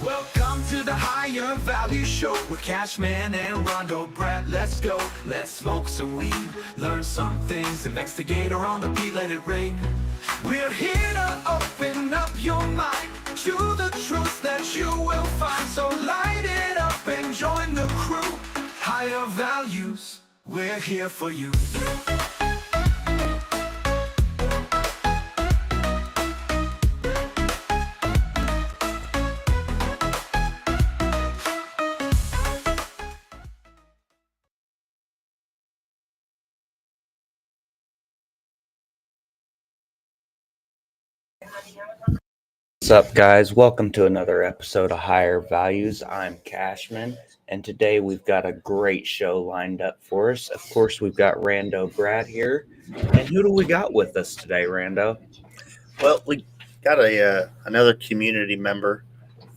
Welcome to the Higher Value Show with Cashman and Rondo Brad. Let's go, let's smoke some weed, learn some things, investigate on the beat, let it ring. We're here to open up your mind to the truth that you will find. So light it up and join the crew. Higher Values, we're here for you. What's up, guys? Welcome to another episode of Higher Values. I'm Cashman, and today we've got a great show lined up for us. Of course, we've got Rando Brad here. And who do we got with us today, Rando? Well, we got another community member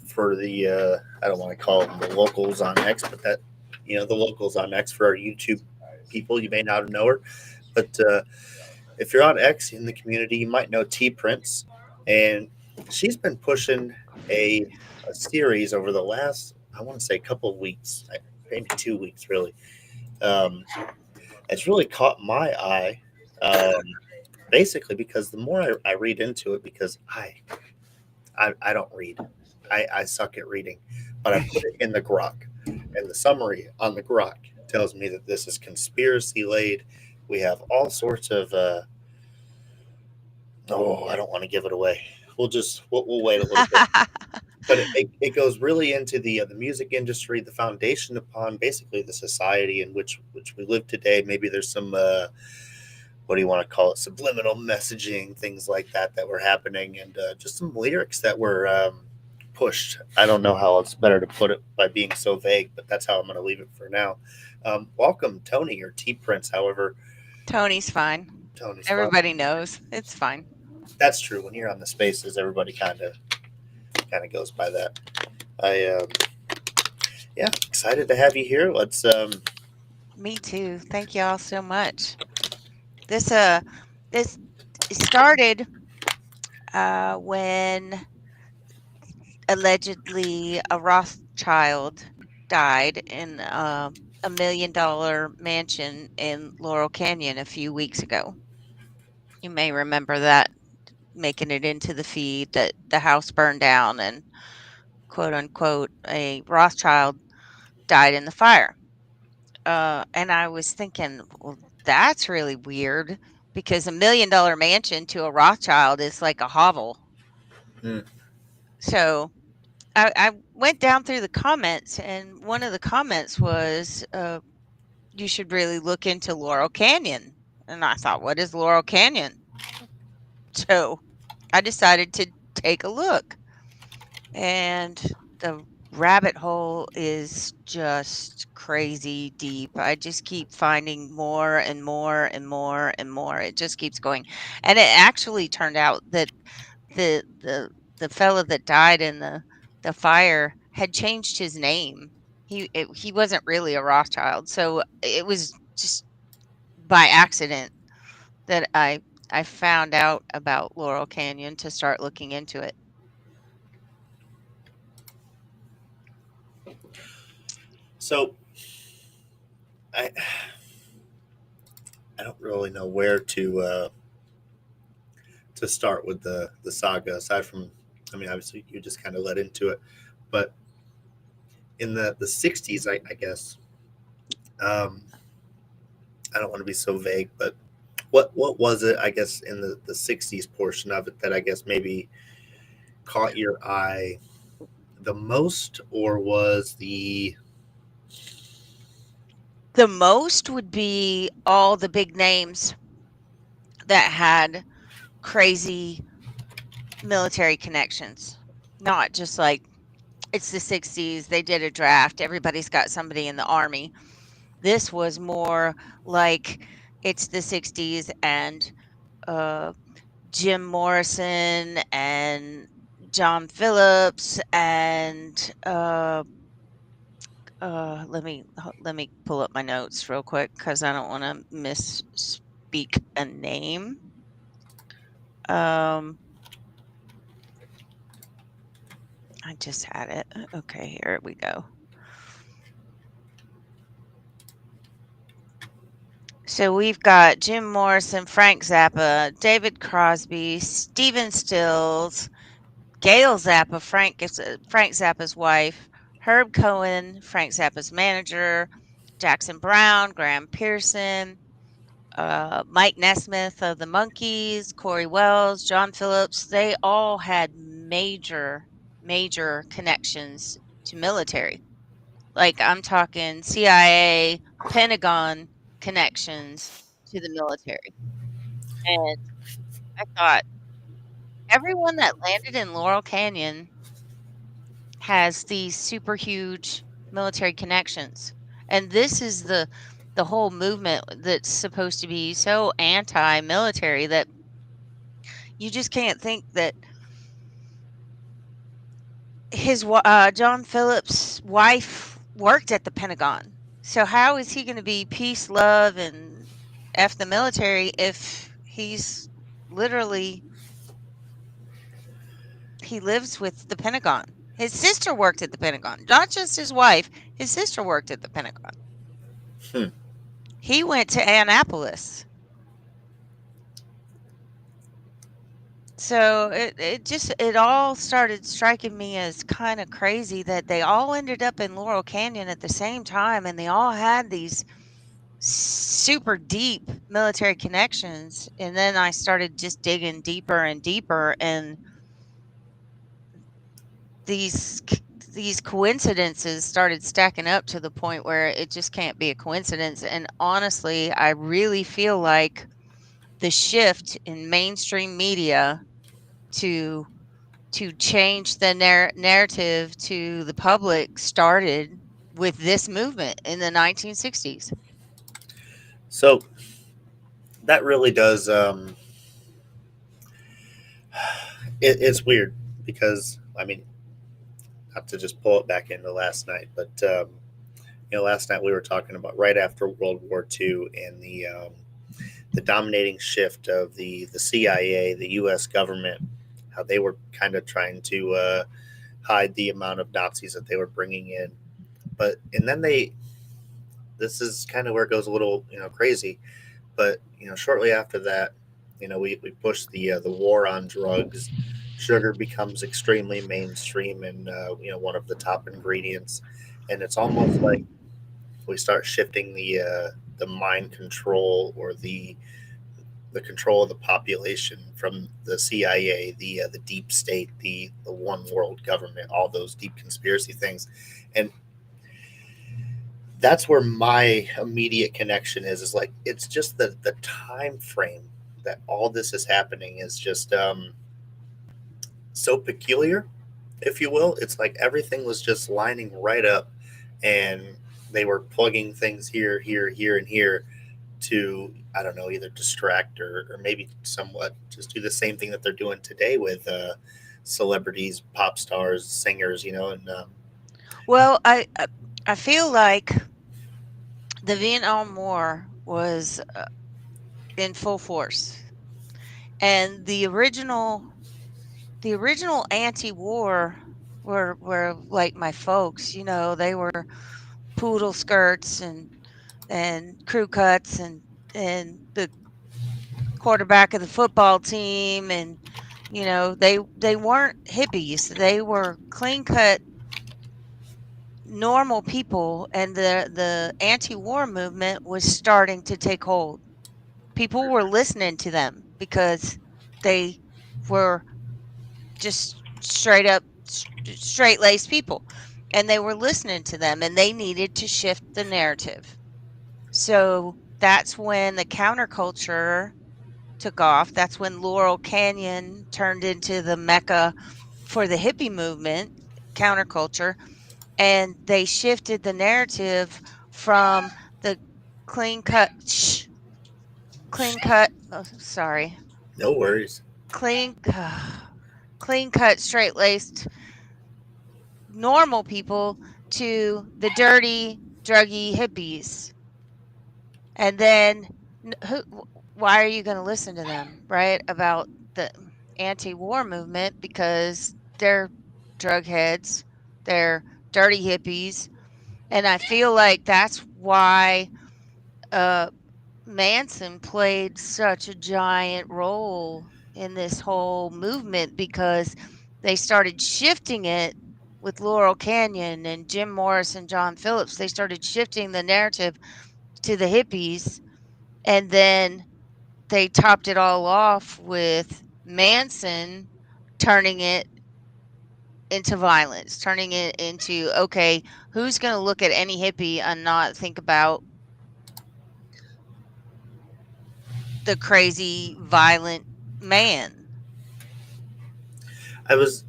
for the I don't want to call them the locals on X, but the locals on X for our YouTube people. You may not know her, but if you're on X in the community, you might know T Prince, and she's been pushing a series over the last, I want to say, couple of weeks, maybe 2 weeks, really. Um, it's really caught my eye. Basically, because the more I read into it, because I don't read, I suck at reading, but I put it in the grok, and the summary on the grok tells me that this is conspiracy laid. We have all sorts of I don't want to give it away. We'll wait a little bit, but it goes really into the music industry, the foundation upon basically the society in which we live today. Maybe there's some what do you want to call it, subliminal messaging, things like that were happening, and just some lyrics that were pushed. I don't know how it's better to put it by being so vague, but that's how I'm going to leave it for now. Welcome, Tony, or T Prince, however. Tony's fine. Tony's fine. Everybody knows. It's fine. That's true. When you're on the spaces, everybody kind of goes by that. Yeah, excited to have you here. Let's Me too. Thank you all so much. This started when allegedly a Rothschild died in a $1 million mansion in Laurel Canyon a few weeks ago. You may remember that, making it into the feed, that the house burned down and quote unquote a Rothschild died in the fire. And I was thinking, well, that's really weird because $1 million mansion to a Rothschild is like a hovel. Hmm. So I went down through the comments, and one of the comments was, you should really look into Laurel Canyon. And I thought, what is Laurel Canyon? So I decided to take a look. And the rabbit hole is just crazy deep. I just keep finding more and more and more and more. It just keeps going. And it actually turned out that the the the fellow that died in the fire had changed his name. He wasn't really a Rothschild. So it was just by accident that I found out about Laurel Canyon to start looking into it. so I I don't really know where to start with the saga, aside from, I mean, obviously you just kind of led into it, but in the 60s, I guess, um, I don't want to be so vague, but what was it, I guess, in the 60s portion of it that I guess maybe caught your eye the most, or was The most would be all the big names that had crazy military connections. Not just like it's the 60s, they did a draft, everybody's got somebody in the army. This was more like it's the 60s and uh, Jim Morrison and John Phillips and let me pull up my notes real quick because I don't want to misspeak a name. Um, I just had it. Okay, here we go. So we've got Jim Morrison, Frank Zappa, David Crosby, Stephen Stills, Gail Zappa, Frank Zappa's wife, Herb Cohen, Frank Zappa's manager, Jackson Brown, Graham Pearson, Mike Nesmith of the Monkees, Corey Wells, John Phillips. They all had major connections to military. Like I'm talking CIA, Pentagon connections to the military. And I thought everyone that landed in Laurel Canyon has these super huge military connections. And this is the whole movement that's supposed to be so anti-military that you just can't think that John Phillips' wife worked at the Pentagon. So how is he going to be peace, love, and F the military if he's literally he lives with the Pentagon? His sister worked at the Pentagon, not just his wife. His sister worked at the Pentagon. Hmm. He went to Annapolis. So it all started striking me as kind of crazy that they all ended up in Laurel Canyon at the same time and they all had these super deep military connections. And then I started just digging deeper and deeper, and these these coincidences started stacking up to the point where it just can't be a coincidence. And honestly, I really feel like the shift in mainstream media to change the narrative to the public started with this movement in the 1960s. So that really does. It's weird because I mean, not to just pull it back into last night, but last night we were talking about right after World War II and the dominating shift of the CIA, the U.S. government, how they were kind of trying to hide the amount of Nazis that they were bringing in. But and then this is kind of where it goes a little crazy. But shortly after that, we pushed the war on drugs. Sugar becomes extremely mainstream and one of the top ingredients, and it's almost like we start shifting the mind control or the control of the population from the CIA, the deep state, the one world government, all those deep conspiracy things, and that's where my immediate connection is like it's just the time frame that all this is happening is just so peculiar, if you will. It's like everything was just lining right up, and they were plugging things here and here to, I don't know, either distract or maybe somewhat just do the same thing that they're doing today with celebrities, pop stars, singers, and Well, I feel like the Vietnam War was in full force, and the original anti-war were like my folks. They were poodle skirts and crew cuts and the quarterback of the football team, and they weren't hippies. They were clean cut normal people, and the anti-war movement was starting to take hold. People were listening to them because they were just straight laced people, and they were listening to them, and they needed to shift the narrative. So that's when the counterculture took off. That's when Laurel Canyon turned into the mecca for the hippie movement, counterculture, and they shifted the narrative from the clean cut, oh, sorry, no worries. clean, clean cut, straight laced, normal people to the dirty, druggy hippies. And then, why are you going to listen to them, right? About the anti war movement? Because they're drug heads, they're dirty hippies, and I feel like that's why uh, Manson played such a giant role in this whole movement because they started shifting it with Laurel Canyon and Jim Morris and John Phillips. They started shifting the narrative to the hippies, and then they topped it all off with Manson turning it into violence, turning it into, okay, who's going to look at any hippie and not think about the crazy, violent man? I was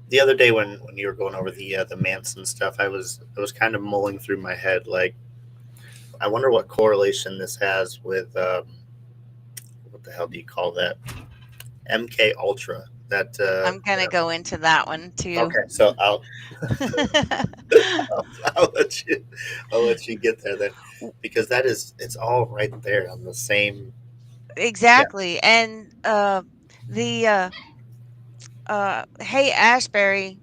the other day when you were going over the Manson stuff. I was kind of mulling through my head, like, I wonder what correlation this has with what the hell do you call that? MK Ultra. That I'm going to go into that one too. okay. So I'll I'll let you get there then, because it's all right there on the same. Yeah. Exactly. And the Hey Ashbury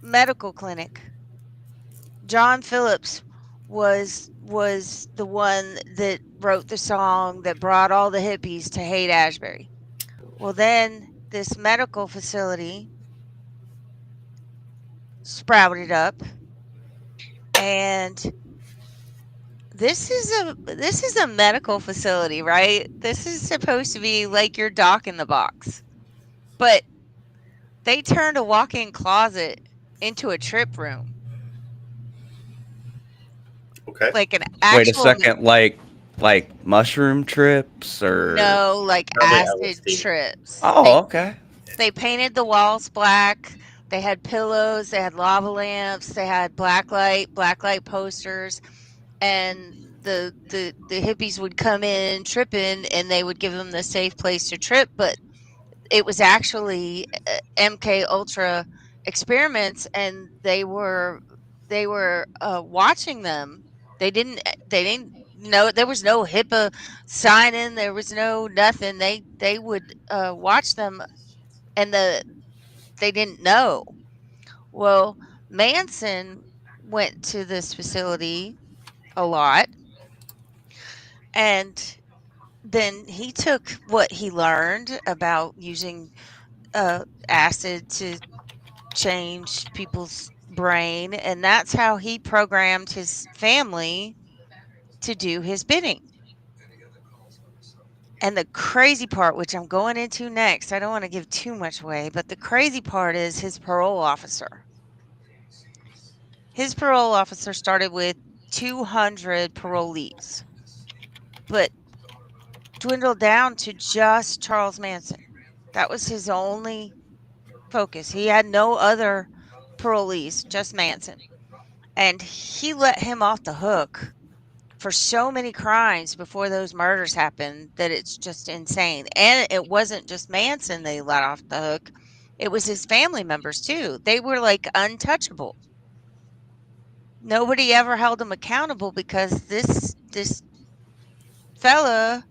Medical Clinic, John Phillips was the one that wrote the song that brought all the hippies to hate Ashbury. Well, then this medical facility sprouted up, and this is a medical facility, right? This is supposed to be like your doc in the box. But they turned a walk-in closet into a trip room. Okay. Like an Wait a actual second, like mushroom trips or? no, like Probably acid LSD. trips. Oh, okay. They painted the walls black. They had pillows, they had lava lamps, they had blacklight posters, and the hippies would come in tripping, and they would give them the safe place to trip, but it was actually MK Ultra experiments, and they were watching them. They didn't know there was no HIPAA signing. There was no nothing. They would watch them, and they didn't know. Well, Manson went to this facility a lot, and then he took what he learned about using acid to change people's brain, and that's how he programmed his family to do his bidding. And the crazy part, which I'm going into next, I don't want to give too much away, but the crazy part is his parole officer. His parole officer started with 200 parolees, but dwindled down to just Charles Manson. That was his only focus. He had no other parolees, just Manson. And he let him off the hook for so many crimes before those murders happened that it's just insane. And it wasn't just Manson they let off the hook, it was his family members too. They were like untouchable. Nobody ever held him accountable because this fella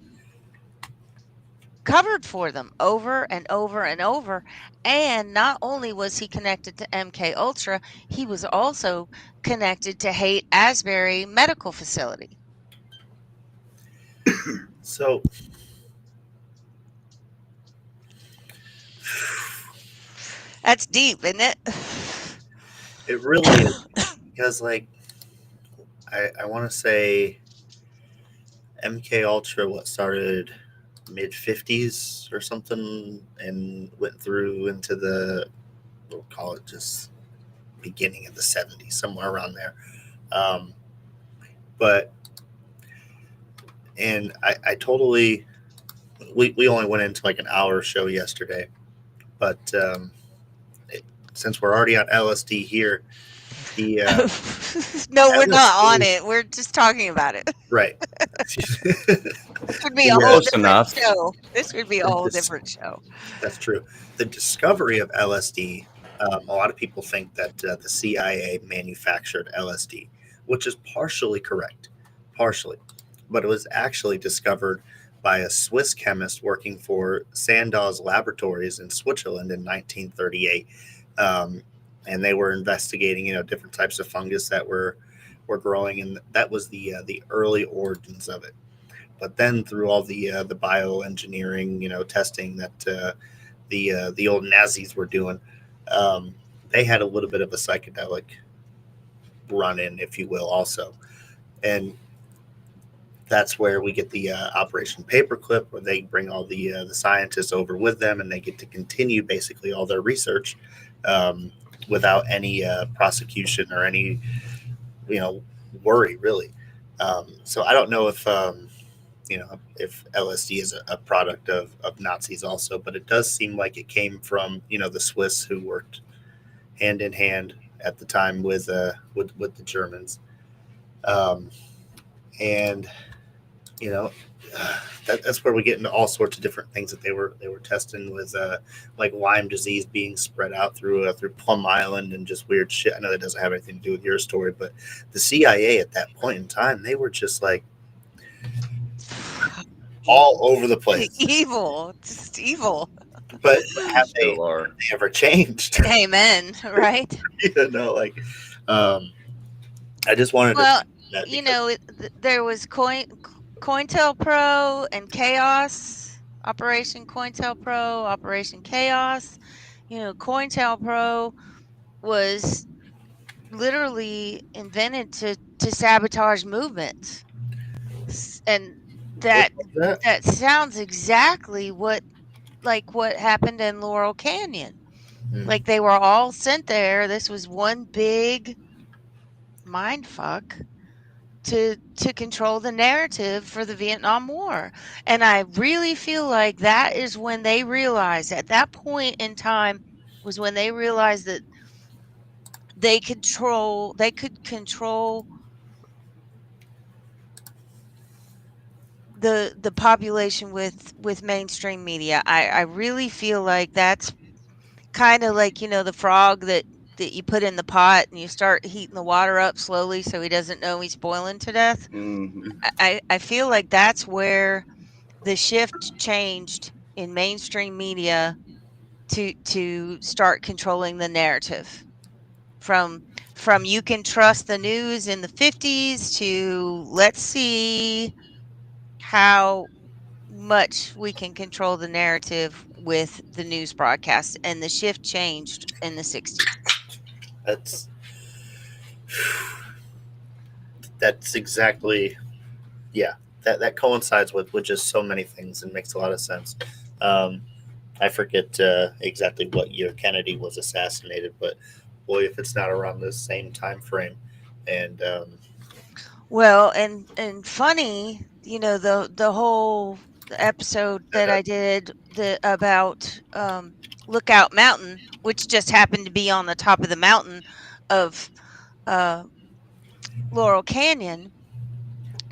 covered for them over and over and over. And not only was he connected to MK Ultra, he was also connected to Haight Asbury Medical Facility. So That's deep, isn't it? it really is, because, like, I want to say MK Ultra what started mid 50s or something, and went through into the, we'll call it just beginning of the 70s, somewhere around there. Um, but and I totally, we only went into like an hour show yesterday, but since we're already on LSD here, the No, we're not on LSD, it. We're just talking about it. right. This would be a Yeah, whole Close different enough. show. This would be a whole This- different show. That's true. The discovery of LSD, a lot of people think that the CIA manufactured LSD, which is partially correct, partially, but it was actually discovered by a Swiss chemist working for Sandow's laboratories in Switzerland in 1938. And they were investigating, different types of fungus that were growing, and that was the early origins of it. But then through all the bioengineering, testing that the old Nazis were doing, they had a little bit of a psychedelic run-in, if you will, also. And that's where we get the Operation Paperclip, where they bring all the scientists over with them, and they get to continue basically all their research without any prosecution or any, worry, really. So I don't know if if LSD is a product of Nazis also, but it does seem like it came from the Swiss, who worked hand in hand at the time with the Germans, and that's where we get into all sorts of different things that they were testing with, like Lyme disease being spread out through Plum Island and just weird shit. I know that doesn't have anything to do with your story, but the CIA at that point in time, they were just like all over the place. Evil, just evil. But have they Still are. ever changed? Amen. Right. Like, I just wanted Well, to that because there was COINTELPRO and Chaos, Operation COINTELPRO, Operation Chaos. COINTELPRO was literally invented to sabotage movements, and what was that? that sounds exactly what happened in Laurel Canyon. Hmm. Like, they were all sent there. This was one big mind fuck to control the narrative for the Vietnam War. And I really feel like that is when they realized, at that point in time was when they realized that they could control the population with mainstream media. I really feel like that's kind of like, the frog that you put in the pot and you start heating the water up slowly so he doesn't know he's boiling to death. Mhm. I feel like that's where the shift changed in mainstream media to start controlling the narrative from you can trust the news in the 50s to let's see how much we can control the narrative with the news broadcast, and the shift changed in the 60s. That's exactly, yeah, that coincides with just so many things and makes a lot of sense. I forget exactly what year Kennedy was assassinated, but boy, if it's not around the same time frame. And Well, and funny, the whole episode that I did about Lookout Mountain, which just happened to be on the top of the mountain of uh, Laurel Canyon.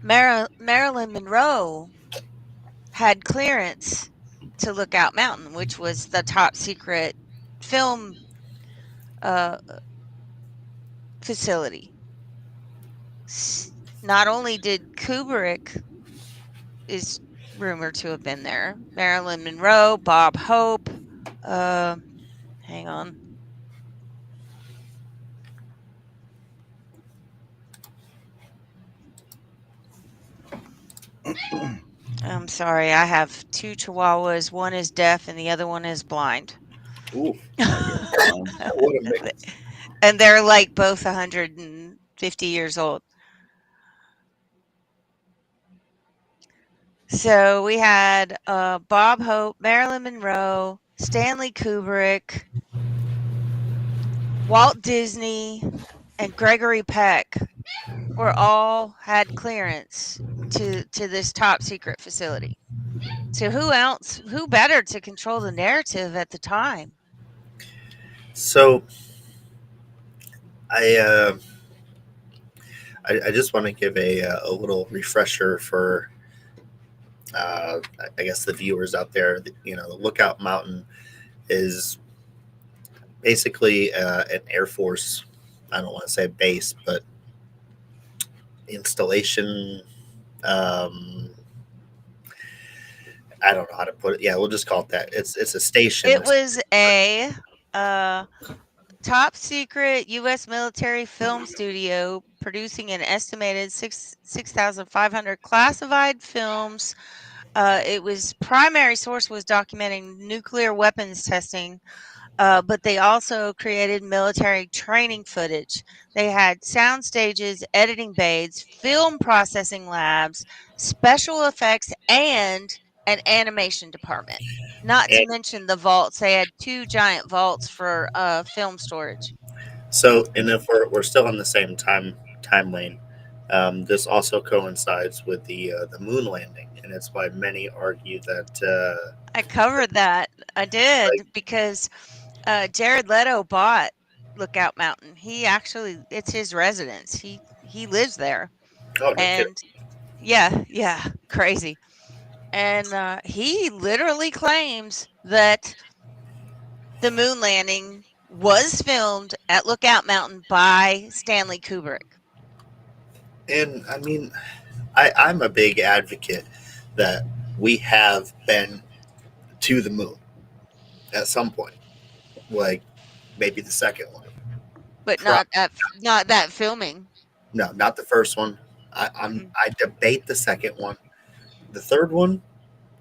Marilyn Monroe had clearance to Lookout Mountain, which was the top secret film uh, facility. Not only did Kubrick is rumored to have been there, Marilyn Monroe, Bob Hope. Hang on. I'm sorry, I have two chihuahuas. One is deaf and the other one is blind. Ooh. what a mix. And they're like both 150 years old. So we had Bob Hope, Marilyn Monroe, Stanley Kubrick, Walt Disney, and Gregory Peck were all had clearance to this top secret facility. So who better to control the narrative at the time? So I I just want to give a little refresher for I guess the viewers out there. The Lookout Mountain is basically an Air Force. I don't want to say base, but installation. Um, I don't know how to put it. Yeah, we'll just call it that. It's a station. It was a uh, top secret U.S. military film studio producing an estimated 6,500 classified films. It was primary source was documenting nuclear weapons testing, but they also created military training footage. They had sound stages, editing bays, film processing labs, special effects, and an animation department. Not to And mention the vaults. They had two giant vaults for film storage. so, and if we're still on the same time lane, this also coincides with the moon landing, and it's why many argue that I covered that. I like, did because Jared Leto bought Lookout Mountain. He actually, it's his residence. He lives there, oh no kidding. and yeah, yeah, crazy. And he literally claims that the moon landing was filmed at Lookout Mountain by Stanley Kubrick. And I mean, I'm a big advocate that we have been to the moon at some point, like maybe the second one. But Pro- not that filming. no, not the first one. Mm-mm. I debate the second one. The third one,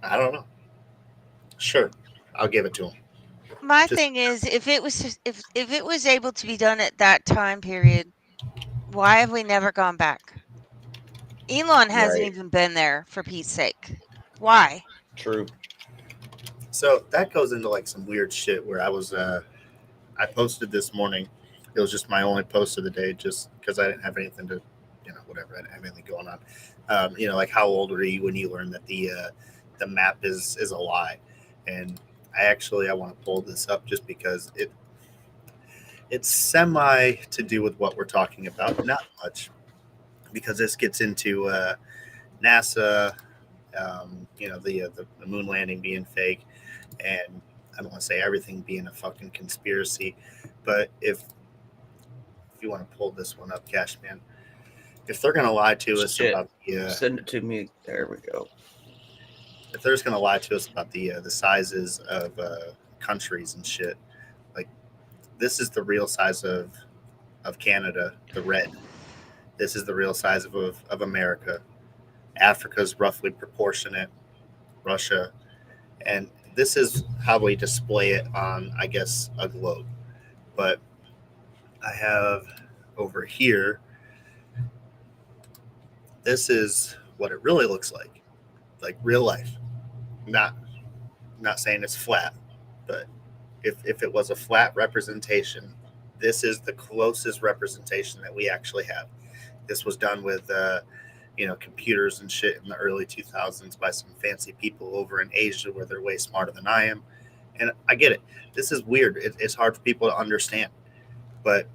I don't know. Sure, I'll give it to him. My Just thing is, if it was able to be done at that time period, why have we never gone back? Elon hasn't Right. even been there, for Pete's sake. Why? True. so that goes into like some weird shit where I posted this morning. It was just my only post of the day, just because I didn't have anything to, whatever. I didn't have anything going on. Like how old were you when you learned that the map is a lie? And I want to pull this up just because it's semi to do with what we're talking about, not much, because this gets into NASA, the moon landing being fake, and I don't want to say everything being a fucking conspiracy, but if you want to pull this one up, Cashman, if they're gonna lie to us Shit. about Send it to me. There we go. if they're just gonna lie to us about the sizes of countries and shit, like this is the real size of Canada, the red. This is the real size of America. Africa's roughly proportionate. Russia, and this is how we display it on, I guess, a globe. But I have over here, this is what it really looks like real life. Not not saying it's flat, but if it was a flat representation, this is the closest representation that we actually have. This was done with computers and shit in the early 2000s by some fancy people over in Asia where they're way smarter than I am. And I get it. This is weird. It's hard for people to understand. But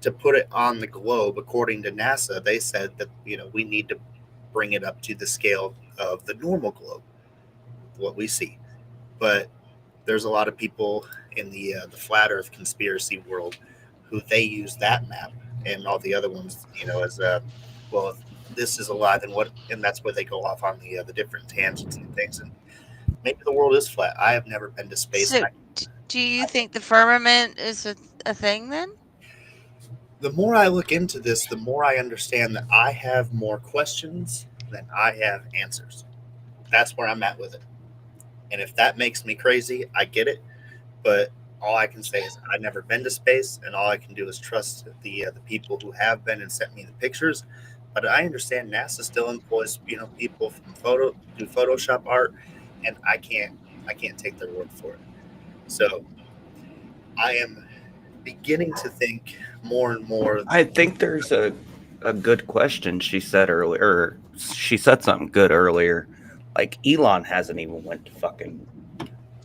to put it on the globe, according to NASA, they said that, we need to bring it up to the scale of the normal globe, what we see. But there's a lot of people in the flat Earth conspiracy world who they use that map and all the other ones, as well. If this is a lie, then what? And that's where they go off on the different tangents and things. And maybe the world is flat. I have never been to space. So, do you think the firmament is a thing then? The more I look into this, the more I understand that I have more questions than I have answers. That's where I'm at with it. And if that makes me crazy, I get it. But all I can say is I've never been to space, and all I can do is trust the people who have been and sent me the pictures. But I understand NASA still employs people from do Photoshop art, and I can't take their word for it. So I am beginning to think more and more. I think there's a good question she said earlier. Or she said something good earlier. Like Elon hasn't even went to fucking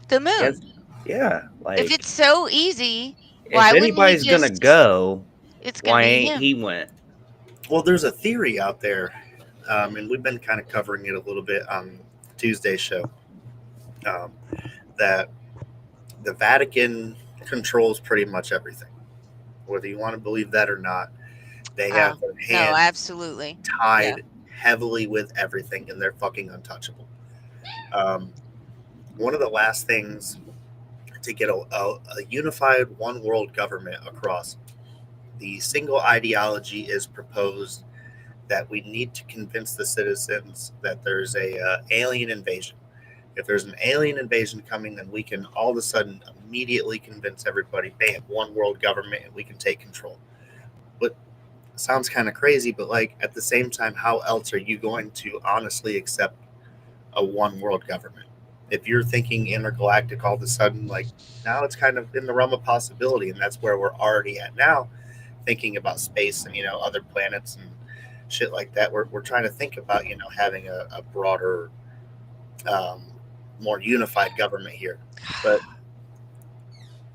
The moon. yes, yeah. Like If it's so easy, if why wouldn't he anybody's gonna just? go, It's gonna why be ain't him. he went? Well, there's a theory out there, and we've been kind of covering it a little bit on Tuesday's show, um, that the Vatican controls pretty much everything. Whether you want to believe that or not, they have their No, hands absolutely. tied heavily with everything, and they're fucking untouchable. Um, one of the last things to get a unified one world government across. The single ideology is proposed that we need to convince the citizens that there's a alien invasion. If there's an alien invasion coming, then we can all of a sudden immediately convince everybody, bam, one world government, and we can take control. What sounds kind of crazy, but like at the same time, how else are you going to honestly accept a one world government? If you're thinking intergalactic all of a sudden, like now it's kind of in the realm of possibility, and that's where we're already at now, thinking about space and other planets and shit like that. We're trying to think about having a broader, um, more unified government here. But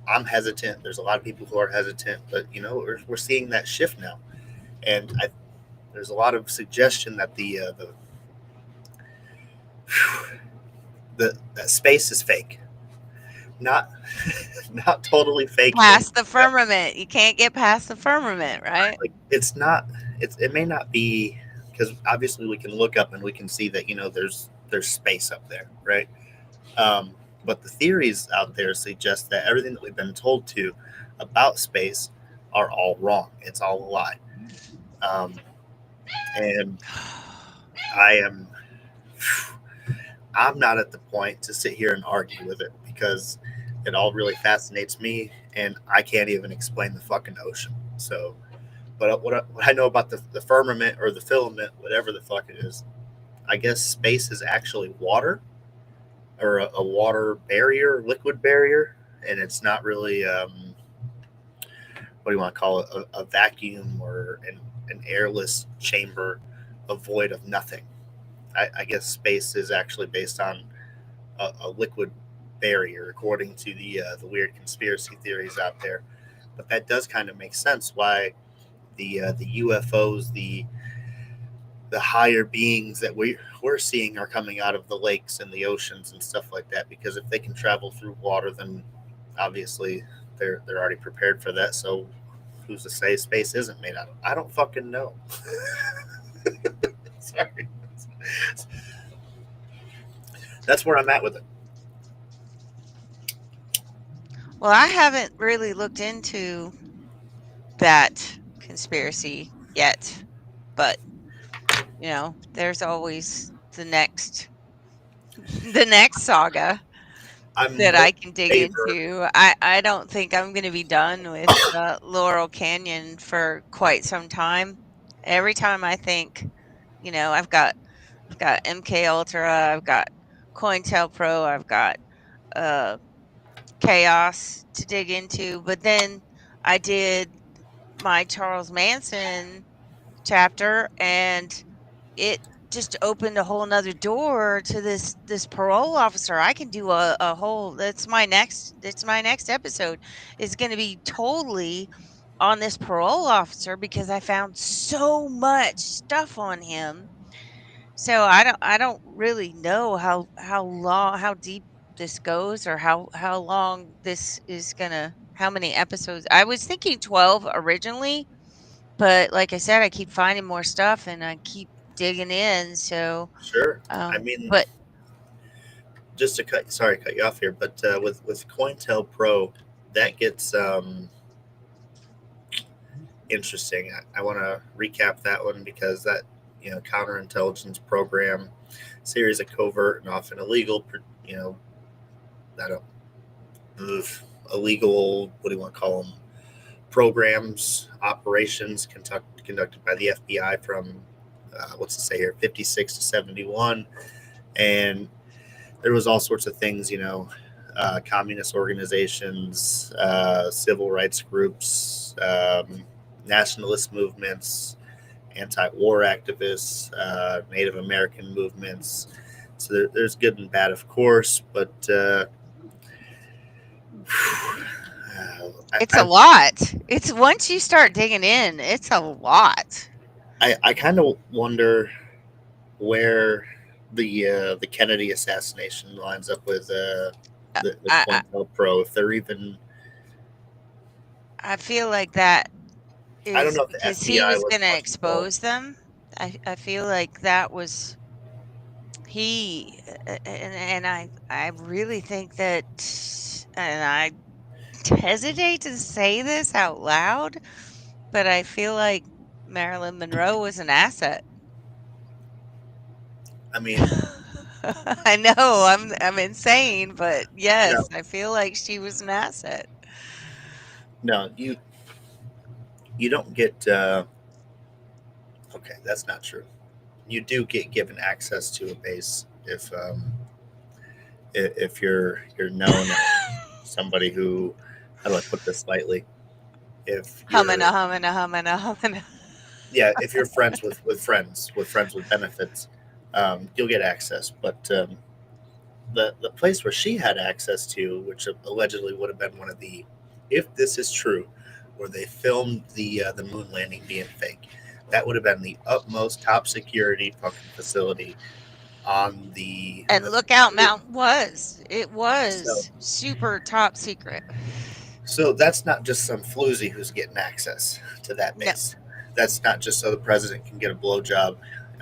I'm hesitant. There's a lot of people who are hesitant, but we're seeing that shift now, and there's a lot of suggestion that the that space is fake, not not totally fake. Past the firmament. You can't get past the firmament, right? Like it's not. It may not be, because obviously we can look up and we can see that there's space up there, right? But the theories out there suggest that everything that we've been told to about space are all wrong. It's all a lie. Um, and I am I'm not at the point to sit here and argue with it, because it all really fascinates me, and I can't even explain the fucking ocean. So, but what I know about the firmament or the filament, whatever the fuck it is, I guess space is actually water, or a water barrier, liquid barrier, and it's not really what do you want to call it, a vacuum or an airless chamber, a void of nothing. I guess space is actually based on a liquid barrier, according to the weird conspiracy theories out there. But that does kind of make sense why the UFOs, the higher beings that we're seeing are coming out of the lakes and the oceans and stuff like that. Because if they can travel through water, then obviously they're already prepared for that. So who's to say space isn't made out of? I don't fucking know. Sorry. That's where I'm at with it. Well, I haven't really looked into that conspiracy yet, but there's always the next saga I'm that more I can in dig favor. into. I don't think I'm going to be done with Laurel Canyon for quite some time. Every time I think, I've got MK Ultra, I've got COINTELPRO, I've got uh, Chaos to dig into, but then I did my Charles Manson chapter, and it just opened a whole nother door to this parole officer. I can do a whole that's my next episode is going to be totally on this parole officer, because I found so much stuff on him. So I don't really know how deep this goes, or how long this is gonna how many episodes. I was thinking 12 originally, but like I said, I keep finding more stuff and I keep digging in. So, Sure. I mean, but just to cut you off here, but with COINTELPRO, that gets interesting. I want to recap that one, because that counterintelligence program, series of covert and often illegal, I don't ugh, illegal, what do you want to call them, programs, operations conducted by the FBI from what's it say here, 56 to 71. And there was all sorts of things, communist organizations, civil rights groups, nationalist movements, anti-war activists, Native American movements. So there's good and bad, of course, but it's a lot. It's once you start digging in, it's a lot. I kind of wonder where the Kennedy assassination lines up with the I I, COINTELPRO, if they're even. I feel like that I don't is know if the because he FBI was was going to much involved. expose them. I feel like that was he and I really think that, and I hesitate to say this out loud, but I feel like Marilyn Monroe was an asset. I mean, I know I'm insane, but yes, no, I feel like she was an asset. no, you don't get. Okay, that's not true. You do get given access to a base if you're known as somebody who, how do I put this lightly? If Humming you're a humming a humming a humming. Yeah, if you're friends with benefits, you'll get access. But the place where she had access to, which allegedly would have been one of the, if this is true, where they filmed the moon landing being fake, that would have been the utmost top security fucking facility on And the Lookout Mountain was. It so was super top secret. so that's not just some floozy who's getting access to that No, base. That's not just so the president can get a blowjob.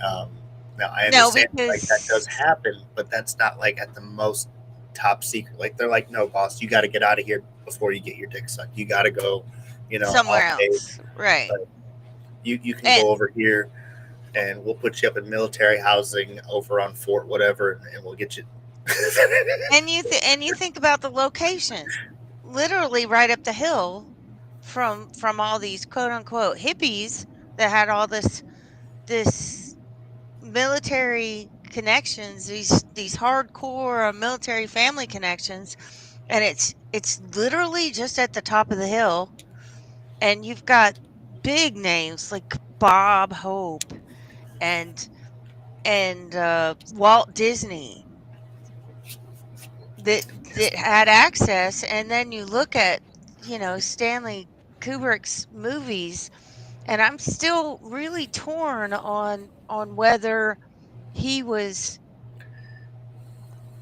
Um, Now I no, understand like that does because happen, but that's not like at the most top secret. Like they're like, no, boss, you got to get out of here before you get your dick sucked. You got to go, somewhere off base. else, right? But you can And go over here, and we'll put you up in military housing over on Fort whatever, and we'll get you. and you think about the location, literally right up the hill from all these quote unquote hippies that had all this military connections, these hardcore military family connections, and it's literally just at the top of the hill, and you've got big names like Bob Hope and Walt Disney that that had access, and then you look at Stanley Kubrick's movies, and I'm still really torn on whether he was.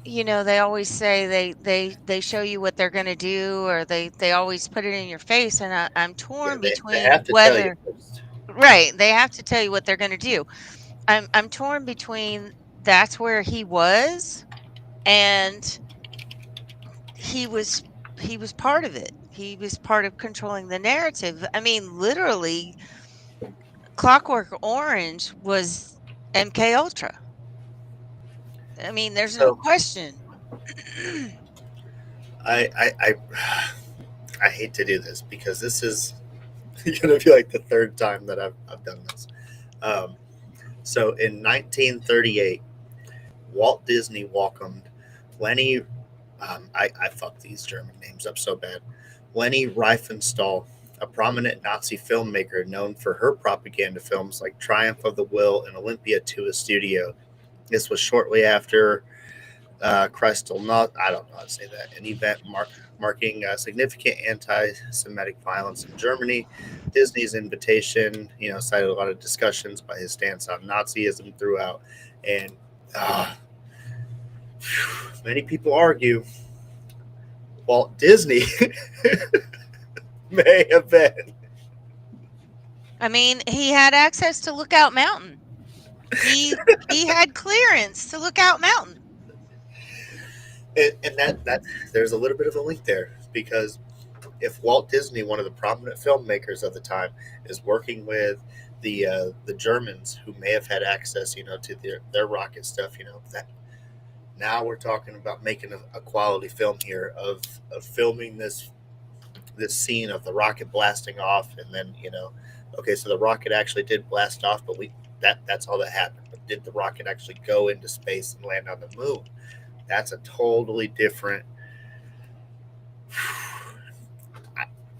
They always say they show you what they're going to do, or they always put it in your face, and I'm Yeah, torn they between have to tell you whether. first. Right, they have to tell you what they're going to do. I'm torn between that's where he was, and he was he was part of it. He was part of controlling the narrative. I mean, literally, Clockwork Orange was MK Ultra. I mean, there's no So question. I I hate to do this because this is going to be like the third time that I've done this. Um, so in 1938, Walt Disney welcomed Lenny. I fuck these German names up so bad. Leni Riefenstahl, a prominent Nazi filmmaker known for her propaganda films like Triumph of the Will and Olympia, to his studio. This was shortly after Kristallnacht, I don't know how to say that, an event marking significant anti-Semitic violence in Germany. Disney's invitation, cited a lot of discussions by his stance on Nazism throughout, and uh, many people argue Walt Disney may have been. I mean, he had access to Lookout Mountain. He had clearance to Lookout Mountain. And that there's a little bit of a link there because if Walt Disney, one of the prominent filmmakers of the time, is working with the Germans who may have had access, to their rocket stuff, that now we're talking about making a quality film here of filming this scene of the rocket blasting off, and then okay, so the rocket actually did blast off, but that's all that happened. But did the rocket actually go into space and land on the moon? That's a totally different.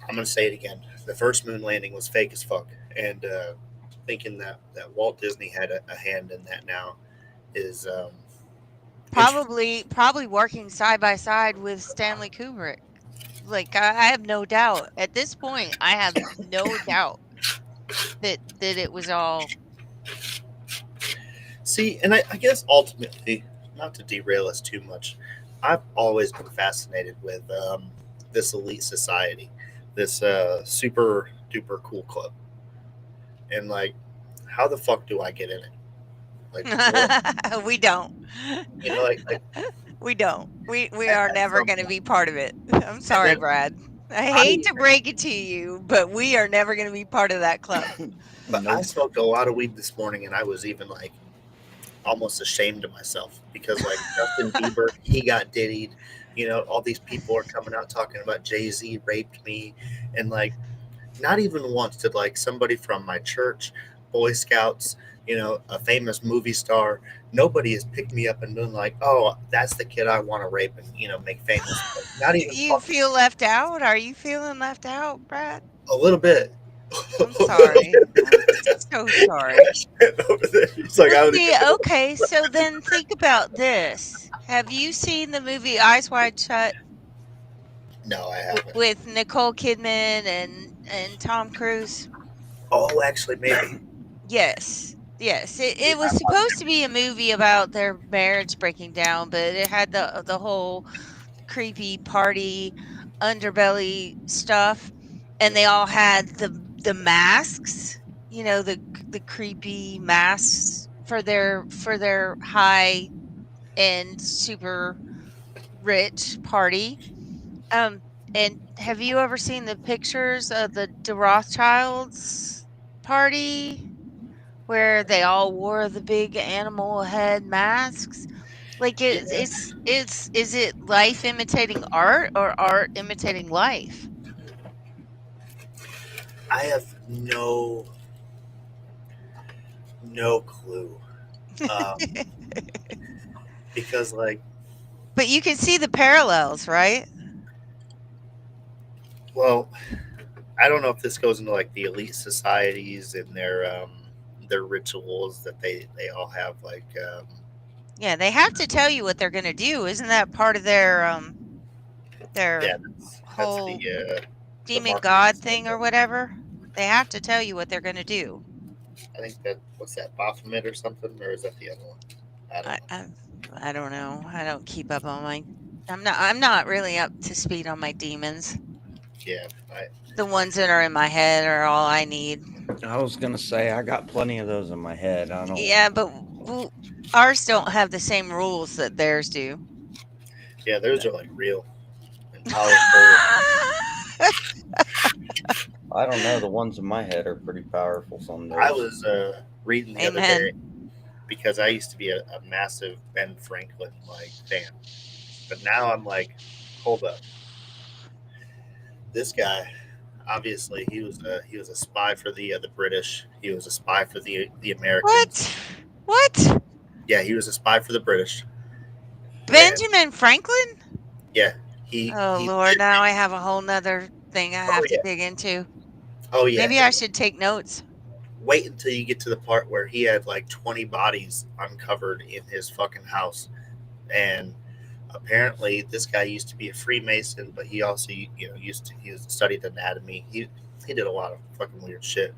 I'm going to say it again. The first moon landing was fake as fuck, and thinking that Walt Disney had a hand in that now is Probably working side by side with Stanley Kubrick. Like I have no doubt. At this point, I have no doubt that it was all. See, and I guess ultimately, not to derail us too much, I've always been fascinated with this elite society, this super duper cool club, and like, how the fuck do I get in it? Like, what? We don't. Like We don't. We at, are at never some going to point. be part of it. I'm And sorry, then Brad. I hate I, to break it to you, but we are never going to be part of that club. but I Nope. smoked a lot of weed this morning, and I was even like almost ashamed of myself because like Justin Bieber, he got diddied. All these people are coming out talking about Jay-Z raped me, and like not even once did like somebody from my church, Boy Scouts, a famous movie star, nobody has picked me up and been like, oh, that's the kid I want to rape and make famous. Like, not even You fucking feel left out? Are you feeling left out, Brad? a little bit. A I'm little sorry. I'm so sorry. bit over there. He's like, Well, I don't see, even know. okay, so then think about this. Have you seen the movie Eyes Wide Shut No, I haven't. with Nicole Kidman and Tom Cruise? Oh, actually, maybe. Yes. Yes. It Maybe was supposed to be a movie about their marriage breaking down, but it had the whole creepy party underbelly stuff, and they all had the masks, the creepy masks for their high end super rich party. Um and have you ever seen the pictures of the Rothschilds party where they all wore the big animal head masks? Like, Yeah, is it life imitating art or art imitating life? I have no clue. Um, because like, But you can see the parallels, right? well, I don't know if this goes into like the elite societies and their rituals that they all have like Yeah, they have to tell you what they're gonna do. Isn't that part of their yeah, that's whole the demon marketing god stuff. thing or whatever? They have to tell you what they're gonna do. I think that what's that Baphomet or something, or is that the other one? I don't I know. I, I don't know. I don't keep up on my. I'm not really up to speed on my demons. Yeah, The ones that are in my head are all I need. I was gonna say I got plenty of those in my head. I don't. Yeah, but ours don't have the same rules that theirs do. yeah, those are like real and powerful. I don't know. The ones in my head are pretty powerful some I days. was reading the other day Amen. because I used to be a massive Ben Franklin like fan, but now I'm like, hold up, this guy obviously he was a spy for the British. He was a spy for the Americans. What? What? Yeah, he was a spy for the British, and Benjamin Franklin? yeah, he Oh he Lord, did. now I have a whole nother thing I Oh have to yeah, dig into. oh yeah, Maybe and I should take notes. wait until you get to the part where he had like 20 bodies uncovered in his fucking house, and apparently this guy used to be a Freemason, but he also he studied anatomy. He did a lot of fucking weird shit,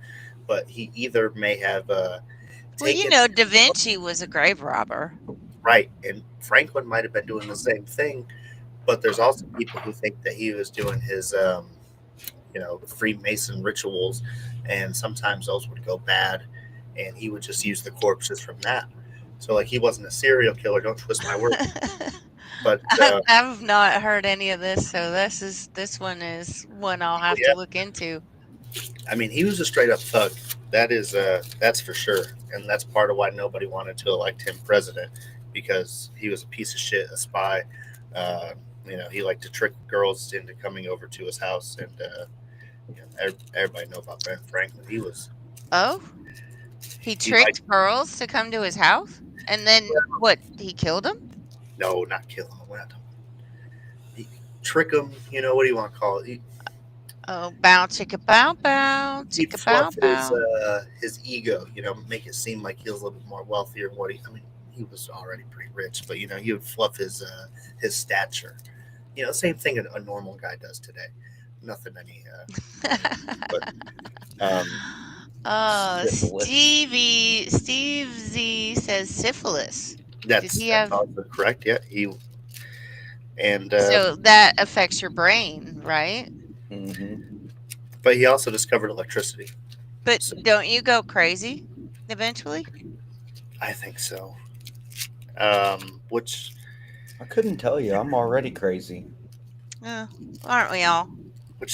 but he either may have Well, taken Da Vinci was a grave robber. right, and Franklin might have been doing the same thing, but there's also people who think that he was doing his Freemason rituals, and sometimes those would go bad, and he would just use the corpses from that. So like he wasn't a serial killer. Don't twist my word. But I've not heard any of this, so this one is one I'll have to yeah, look into. I mean he was a straight up thug. That's for sure, and that's part of why nobody wanted to elect him president because he was a piece of shit, a spy. Uh, he liked to trick girls into coming over to his house, and everybody know about Ben Franklin. Oh, he He liked tricked girls to come to his house, and then what? He killed them? no, not kill him. We're not talking. He, trick him. What do you want to call it? Oh, bow chicka bow bow He'd chicka bow fluff bow. his ego. Make it seem like he was a little bit more wealthier than what he. I mean, he was already pretty rich, but he would fluff his stature. Same thing a normal guy does today. Nothing any. But Oh, Syphilis. Steve Z says syphilis. Did that's he that's have? also correct. Yeah, he and So that affects your brain, right? Mm-hmm. but he also discovered electricity. But So don't you go crazy eventually? I think so. Which I couldn't tell you. I'm already crazy. Yeah, aren't we all?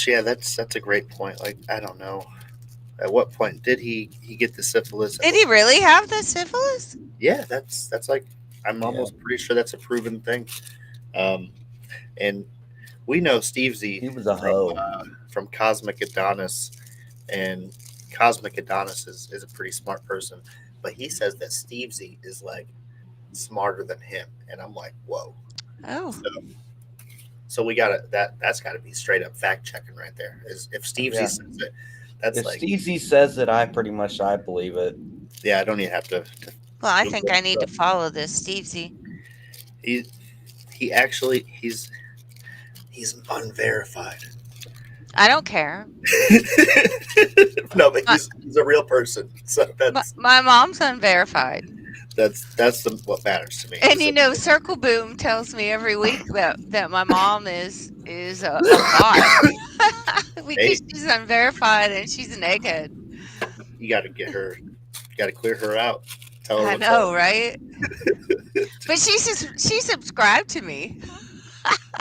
yeah, that's a great point. Like I don't know. At what point did he get the syphilis? At Did what he point? really have the syphilis? Yeah, that's like I'm Yeah. almost pretty sure that's a proven thing. Um, and we know Steve Z He was a hoe. from Cosmic Adonis, and Cosmic Adonis is a pretty smart person, but he says that Steve Z is like smarter than him, and I'm like, whoa. Oh, So, so we gotta that's got to be straight up fact checking right there. Is if Steve Z Yeah. says it, that's If like Steezy says it, I believe it. yeah, I don't even have to well, I think Google I need to it. follow this Stevesy. He he actually he's unverified. I don't care. No, but My, he's a real person. So my mom's unverified. that's what matters to me. And Is you that know, Circle Boom tells me every week that my mom is a bot hey, because she's unverified and she's an egghead. you got to get her, you got to clear her out. Tell her I what's up. know, right? But she subscribed to me.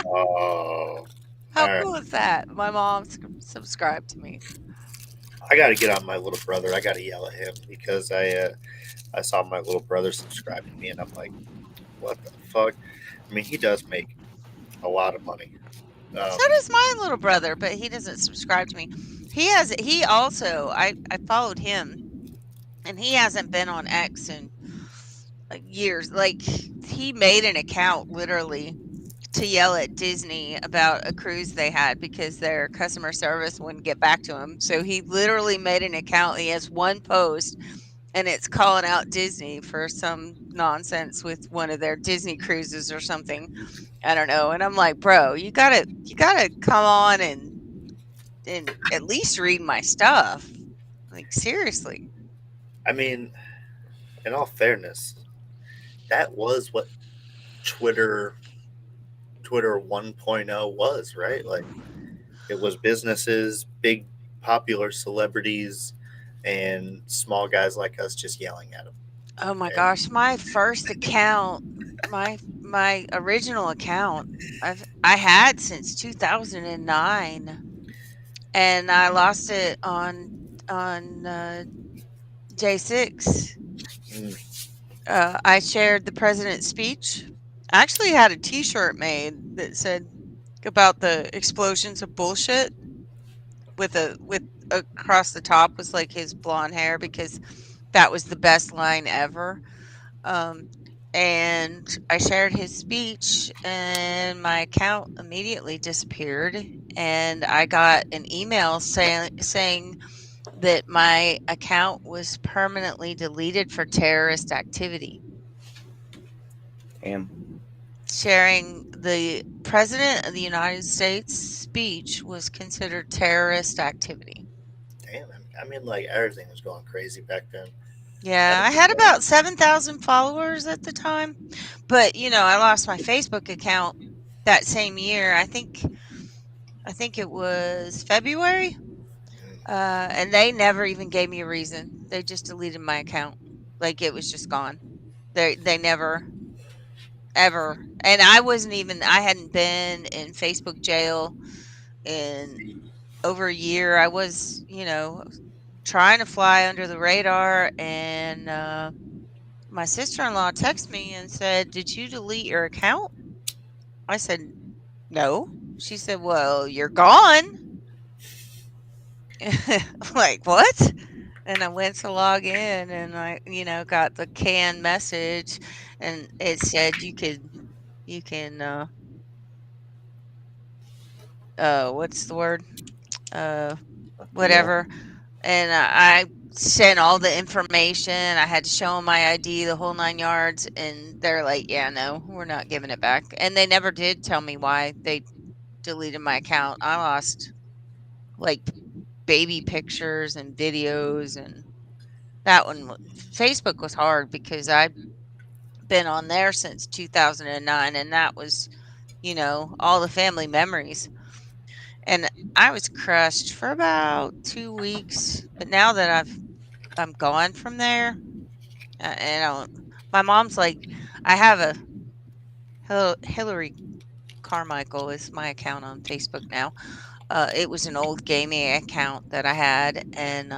Oh, How all right. cool is that? My mom subscribed to me. I got to get on my little brother. I got to yell at him because I saw my little brother subscribe to me, and I'm like, what the fuck? I mean, he does make a lot of money. So Um, does my little brother, but he doesn't subscribe to me. He also I followed him and he hasn't been on X in like years. Like he made an account literally to yell at Disney about a cruise they had because their customer service wouldn't get back to him. So he literally made an account. He has one post and it's calling out Disney for some nonsense with one of their Disney cruises or something. I don't know. And I'm like, bro, you gotta come on and at least read my stuff. Like seriously. I mean, in all fairness, that was what Twitter Twitter 1.0 was, right? Like it was businesses, big popular celebrities, and small guys like us just yelling at them. Oh my And gosh, my first account, my original account, I had since 2009, and I lost it on day 6. mm, I shared the president's speech. I actually had a T-shirt made that said about the explosions of bullshit with across the top was like his blonde hair because that was the best line ever. Um, and I shared his speech, and my account immediately disappeared. And I got an email saying that my account was permanently deleted for terrorist activity. Damn. Sharing the President of the United States speech was considered terrorist activity. damn, I mean, like everything was going crazy back then. I Yeah, I mean, had about 7,000 followers at the time. But, I lost my Facebook account that same year. I think it was February. And they never even gave me a reason. They just deleted my account. Like it was just gone. They never ever. And I hadn't been in Facebook jail in over a year. I was, trying to fly under the radar and my sister-in-law texted me and said, "Did you delete your account?" I said, "No." She said, "Well, you're gone." Like, "What?" And I went to log in and I, got the canned message and it said you can what's the word? Uh Appeal. Whatever. And I sent all the information. I had to show them my ID, the whole 9 yards, and they're like, "Yeah, no, we're not giving it back." And they never did tell me why they deleted my account. I lost like baby pictures and videos, and that Facebook was hard because I've been on there since 2009, and that was, all the family memories. And I was crushed for about 2 weeks, but now that I'm gone from there, I don't. My mom's like, I have a Hillary Carmichael is my account on Facebook now. It was an old gaming account that I had, and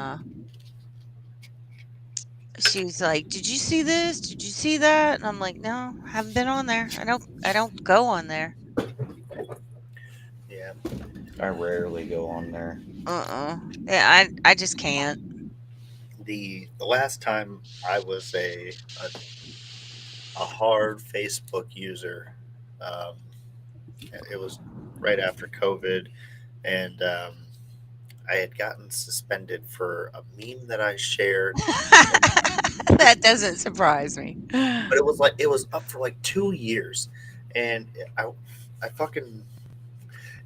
she's like, "Did you see this? Did you see that?" And I'm like, "No, haven't been on there. I don't go on there." Yeah. I rarely go on there. Yeah, I just can't. The last time I was a hard Facebook user, um, it was right after COVID, and I had gotten suspended for a meme that I shared, That doesn't surprise me. but it was like it was up for like 2 years, and I fucking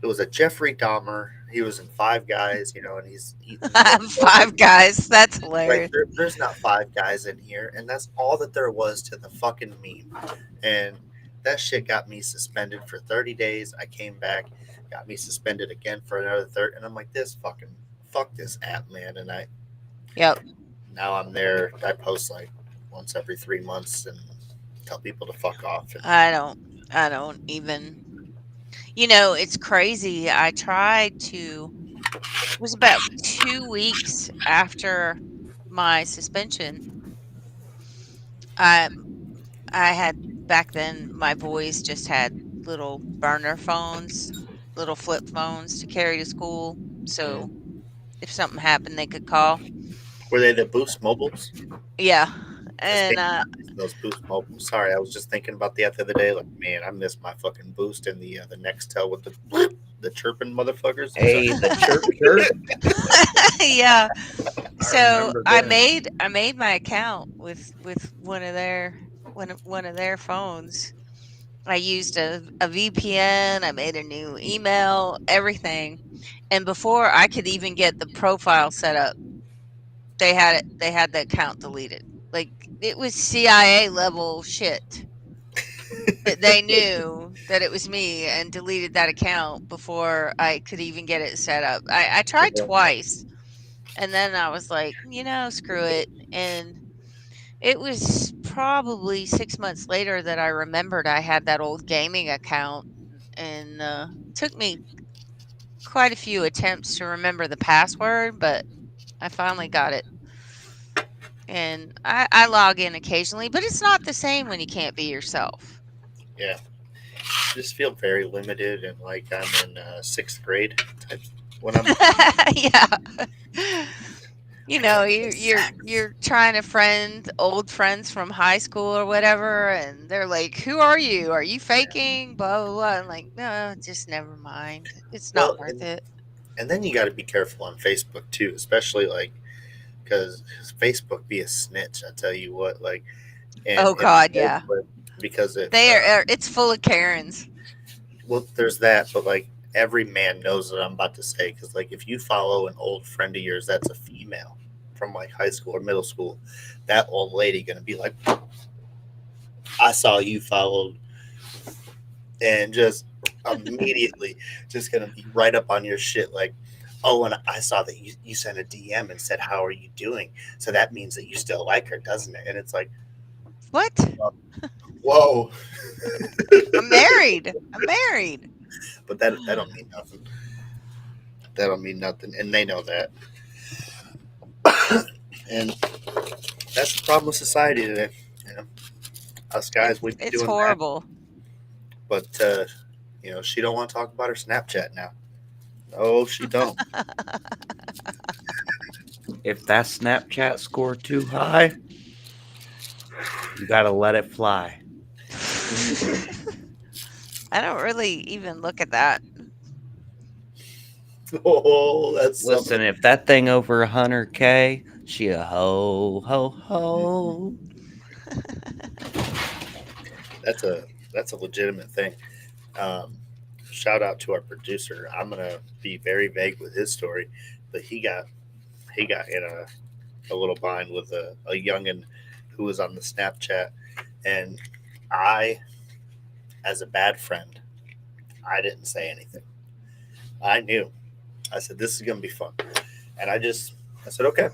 it was a Jeffrey Dahmer. He was in Five Guys, and he's eating Five Guys. That's like hilarious. there's not Five Guys in here, and that's all that there was to the fucking meme, and that shit got me suspended for 30 days. I came back, got me suspended again for another 30, and I'm like, this fucking fuck this app, man, and Yep. now I'm there. I post like once every 3 months and tell people to fuck off. And I don't even. It's crazy. I tried to. It was about 2 weeks after my suspension. I I had back then. My boys just had little burner phones, little flip phones to carry to school. So if something happened, they could call. were they the Boost mobiles? Yeah, Just and thinking about those Boost mobiles. Sorry, I was just thinking about the other day. Like, man, I miss my fucking Boost and the Nextel with the chirping motherfuckers. Hey, the chirp chirp. yeah. I So remember I that. made my account with one of their phones. I used a VPN. I made a new email, everything. And before I could even get the profile set up, they had the account deleted. Like it was CIA level shit. That they knew that it was me and deleted that account before I could even get it set up. I tried twice, and then I was like, screw it. And it was probably 6 months later that I remembered I had that old gaming account, and took me quite a few attempts to remember the password, but I finally got it. And I log in occasionally, but it's not the same when you can't be yourself. Yeah, I just feel very limited and like I'm in sixth grade type when I'm Yeah. You're trying to friend old friends from high school or whatever, and they're like, "Who are you? Are you faking?" Blah blah blah. I'm like, no, just never mind. It's well, not worth it. and then you got to be careful on Facebook too, especially like because Facebook be a snitch. I tell you what, like, and Oh God, yeah. because if They are. It's full of Karens. well, there's that, but like every man knows what I'm about to say because like if you follow an old friend of yours that's a female from like high school or middle school, that old lady gonna be like, I saw you followed, and just immediately just gonna be right up on your shit like, oh, and I saw that you sent a DM and said, how are you doing? So that means that you still like her, doesn't it? And it's like, What? whoa. I'm married. I'm married. But that don't mean nothing. That don't mean nothing, and they know that. And that's the problem with society today. You know, us guys, we be It's doing that, horrible. but she don't want to talk about her Snapchat now. No, she don't. If that Snapchat score too high, you gotta let it fly. I don't really even look at that. Oh, that's Listen, something. if that thing over 100K, she a ho ho ho. That's a legitimate thing. Um, Shout out to our producer. I'm gonna be very vague with his story, but he got in a little bind with a youngin who was on the Snapchat, and I, as a bad friend, I didn't say anything. I knew. I said this is gonna be fun, and I said okay,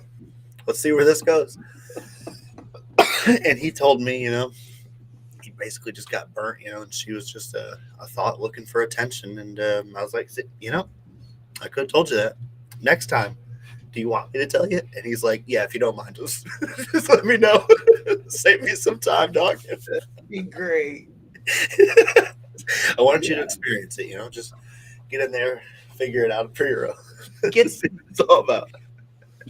let's see where this goes. And he told me, he basically just got burnt, and she was just a thought looking for attention. And I was like, I could have told you that. Next time, do you want me to tell you? And he's like, yeah, if you don't mind, just, just let me know. Save me some time, dog. Be great. I want you to experience it, just get in there, figure it out for your own. Get See what it's all about.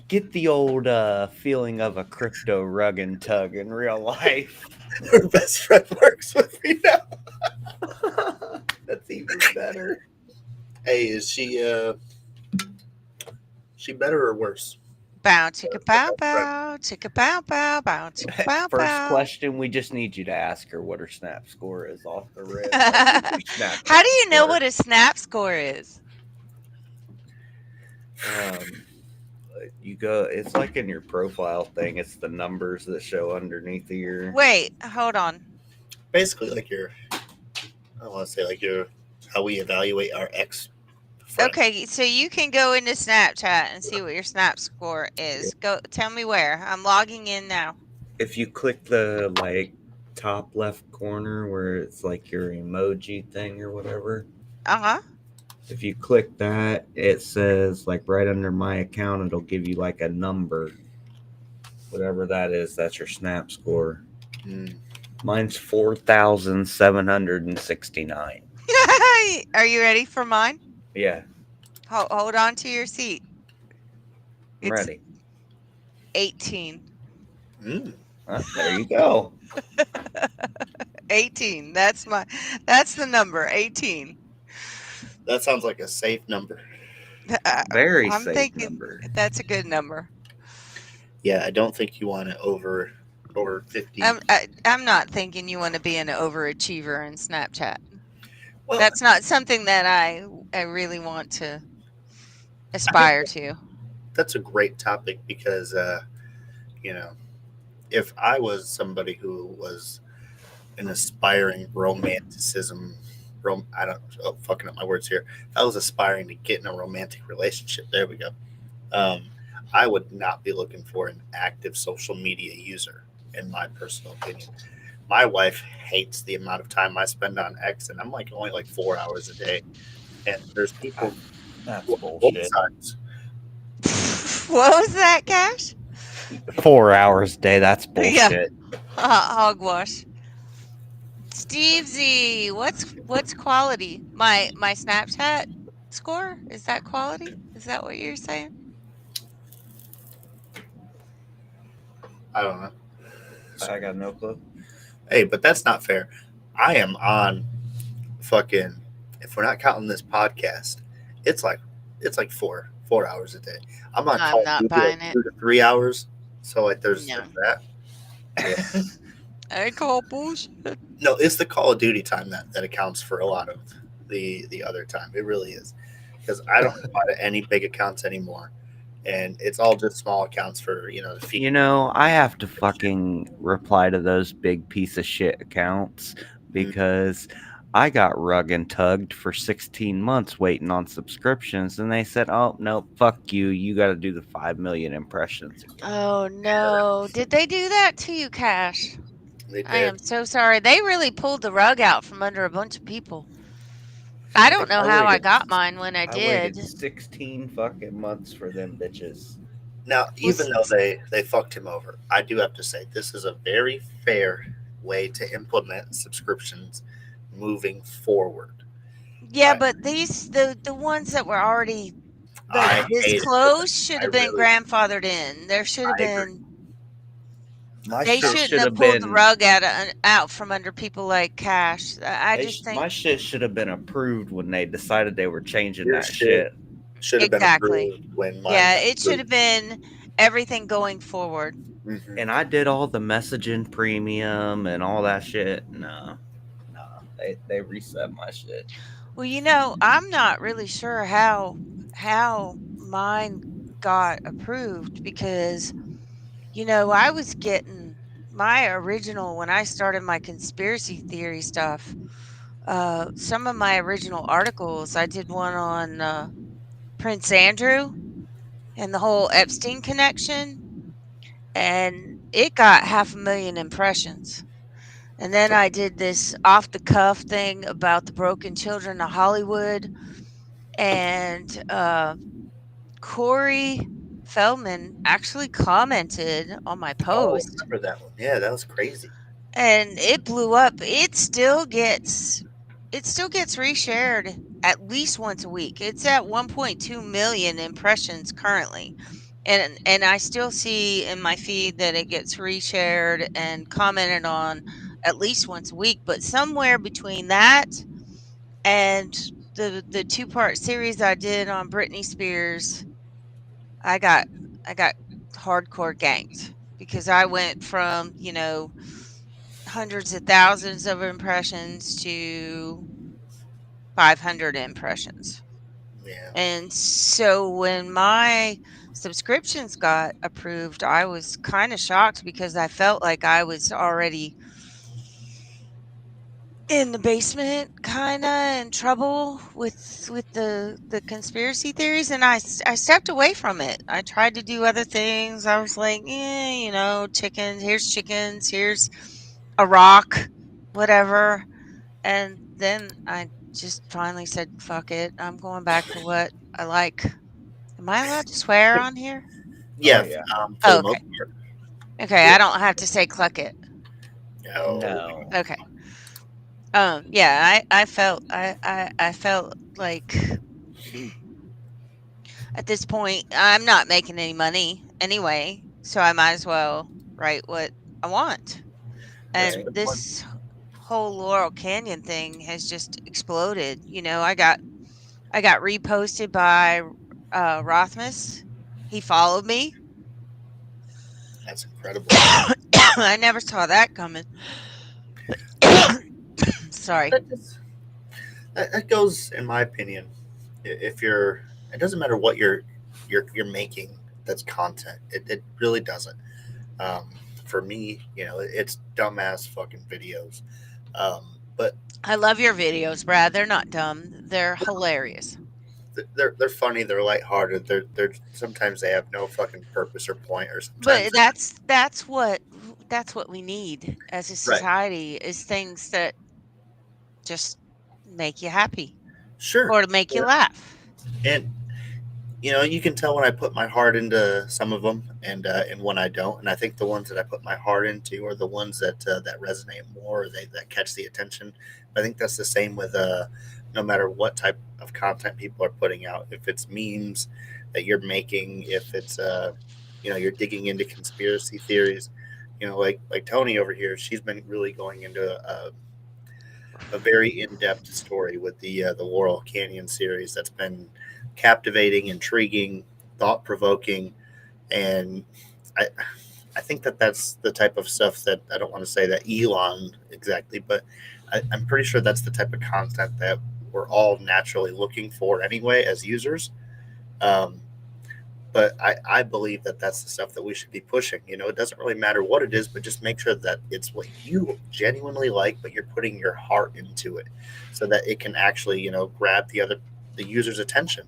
get the old feeling of a crypto rug and tug in real life. Her best friend works with me now. That's even better. Hey, is she better or worse? Bow chicka bow bow chicka bow bow bow chicka bow First bow. question, we just need you to ask her what her snap score is off the rip. How do you know what a snap score is? You go, it's like in your profile thing, it's the numbers that show underneath of your. Wait, hold on. Basically, like I want to say like how we evaluate our ex. Okay, so you can go into Snapchat and see what your snap score is. Go tell me where. I'm logging in now. If you click the top left corner where it's like your emoji thing or whatever, Uh-huh. if you click that, it says like right under my account, it'll give you like a number. Whatever that is, that's your snap score. Mine's 4,769. Are you ready for mine? Yeah, Hold on to your seat. I'm ready. 18. There you go. 18. That's the number. 18. That sounds like a safe number. Very I'm safe thinking number. that's a good number. Yeah, I don't think you want it over 50. I'm not thinking you want to be an overachiever in Snapchat. Well, That's not something that I really want to aspire to. That's a great topic because, if I was somebody who was an aspiring romanticism, I don't, fucking up my words here. If I was aspiring to get in a romantic relationship, there we go. I would not be looking for an active social media user, in my personal opinion. My wife hates the amount of time I spend on X, and I'm like only like 4 hours a day. And there's people That's both bullshit. sides. What was that, Cash? 4 hours a day, that's bullshit. Hogwash. Steve Z, what's quality? My Snapchat score? Is that quality? Is that what you're saying? I don't know. I got no clue. Hey, but that's not fair. I am on fucking. If we're not counting this podcast, it's like 4 hours a day. I'm on I'm Call of not Duty buying like it. 2 to 3 hours. So like there's No. that. Yeah. I call bullshit. No, it's the Call of Duty time that accounts for a lot of the other time. It really is because I don't reply to any big accounts anymore, and it's all just small accounts for the feed. You know, I have to fucking reply to those big piece of shit accounts because I got rug and tugged for 16 months waiting on subscriptions, and they said, "Oh no, fuck you! You got to do the 5 million impressions." Oh no! Did they do that to you, Cash? They I did. am so sorry. They really pulled the rug out from under a bunch of people. I don't know how I got mine when I waited did. 16 fucking months for them bitches. Now, even though they fucked him over, I do have to say this is a very fair way to implement subscriptions moving forward. Yeah, but the ones that were already like this close should have been grandfathered in. There should have been. They shouldn't have pulled the rug out from under people like Cash. I just think my shit should have been approved when they decided they were changing Your that shit. should have exactly. been approved when mine Yeah, got it should have been everything going forward. Mhm. And I did all the messaging premium and all that shit. No, they reset my shit. Well, I'm not really sure how mine got approved because I was getting my original when I started my conspiracy theory stuff. Some of my original articles, I did one on Prince Andrew and the whole Epstein connection, and it got 500,000 impressions. And then I did this off the cuff thing about the broken children of Hollywood, and Corey Feldman actually commented on my Oh, I post, remember that one. Yeah, that was crazy. and it blew up. It still gets reshared at least once a week. It's at 1.2 million impressions currently. And I still see in my feed that it gets reshared and commented on at least once a week, but somewhere between that and the two-part series I did on Britney Spears, I got I got hardcore ganked because I went from, hundreds of thousands of impressions to 500 impressions. Yeah. And so when my subscriptions got approved, I was kind of shocked because I felt like I was already in the basement, kind of in trouble with the conspiracy theories, and I stepped away from it. I tried to do other things. I was like, chickens. Here's a rock, whatever. And then I just finally said, "Fuck it. I'm going back to what I like." Am I allowed to swear on here? Oh Yeah. yeah. For Oh, the okay. most part. Okay, I Yeah. don't have to say "cluck it." No. No. Okay. Yeah, I felt like at this point I'm not making any money anyway, so I might as well write what I want. That's a Right. And good point. this whole Laurel Canyon thing has just exploded. I got reposted by Rothmus. He followed me. That's incredible. I never saw that coming. Sorry. That, just, that goes, in my opinion, if you're, it doesn't matter what you're making. That's content. It really doesn't. Um, for me, it's dumbass fucking videos. But I love your videos, Brad. They're not dumb. They're hilarious. they're funny. They're lighthearted. They're sometimes they have no fucking purpose or point, or sometimes But that's what we need as a right. society is things that just make you happy Sure. or to make you Sure. laugh. And you can tell when I put my heart into some of them, and when I don't. And I think the ones that I put my heart into are the ones that resonate more, that catch the attention. I think that's the same with no matter what type of content people are putting out. If it's memes that you're making, if it's you're digging into conspiracy theories, like Tony over here, she's been really going into a very in-depth story with the Laurel Canyon series that's been captivating, intriguing, thought-provoking, and I I think that's the type of stuff that I don't want to say that Elon exactly, but I'm pretty sure that's the type of content that we're all naturally looking for anyway as users. Um, but I believe that that's the stuff that we should be pushing. It doesn't really matter what it is, but just make sure that it's what you genuinely like, but you're putting your heart into it, so that it can actually grab the user's attention.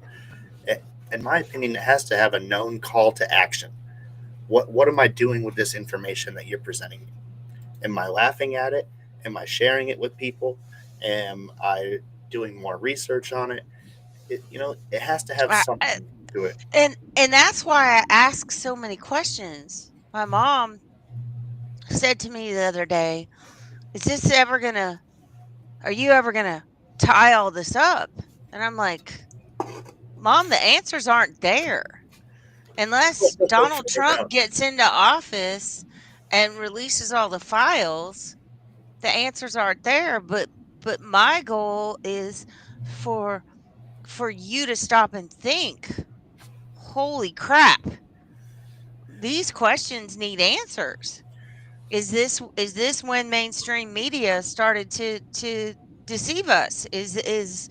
In my opinion, it has to have a known call to action. What am I doing with this information that you're presenting me? Am I laughing at it? Am I sharing it with people? Am I doing more research on it? It has to have I, I, something to it. and that's why I ask so many questions. My mom said to me the other day, "Is this ever gonna? Are you ever gonna tie all this up?" And I'm like, "Mom, the answers aren't there." Unless Donald Fair Trump enough. gets into office and releases all the files, the answers aren't there. But my goal is for for you to stop and think, holy crap, these questions need answers. Is this when mainstream media started to deceive us? Is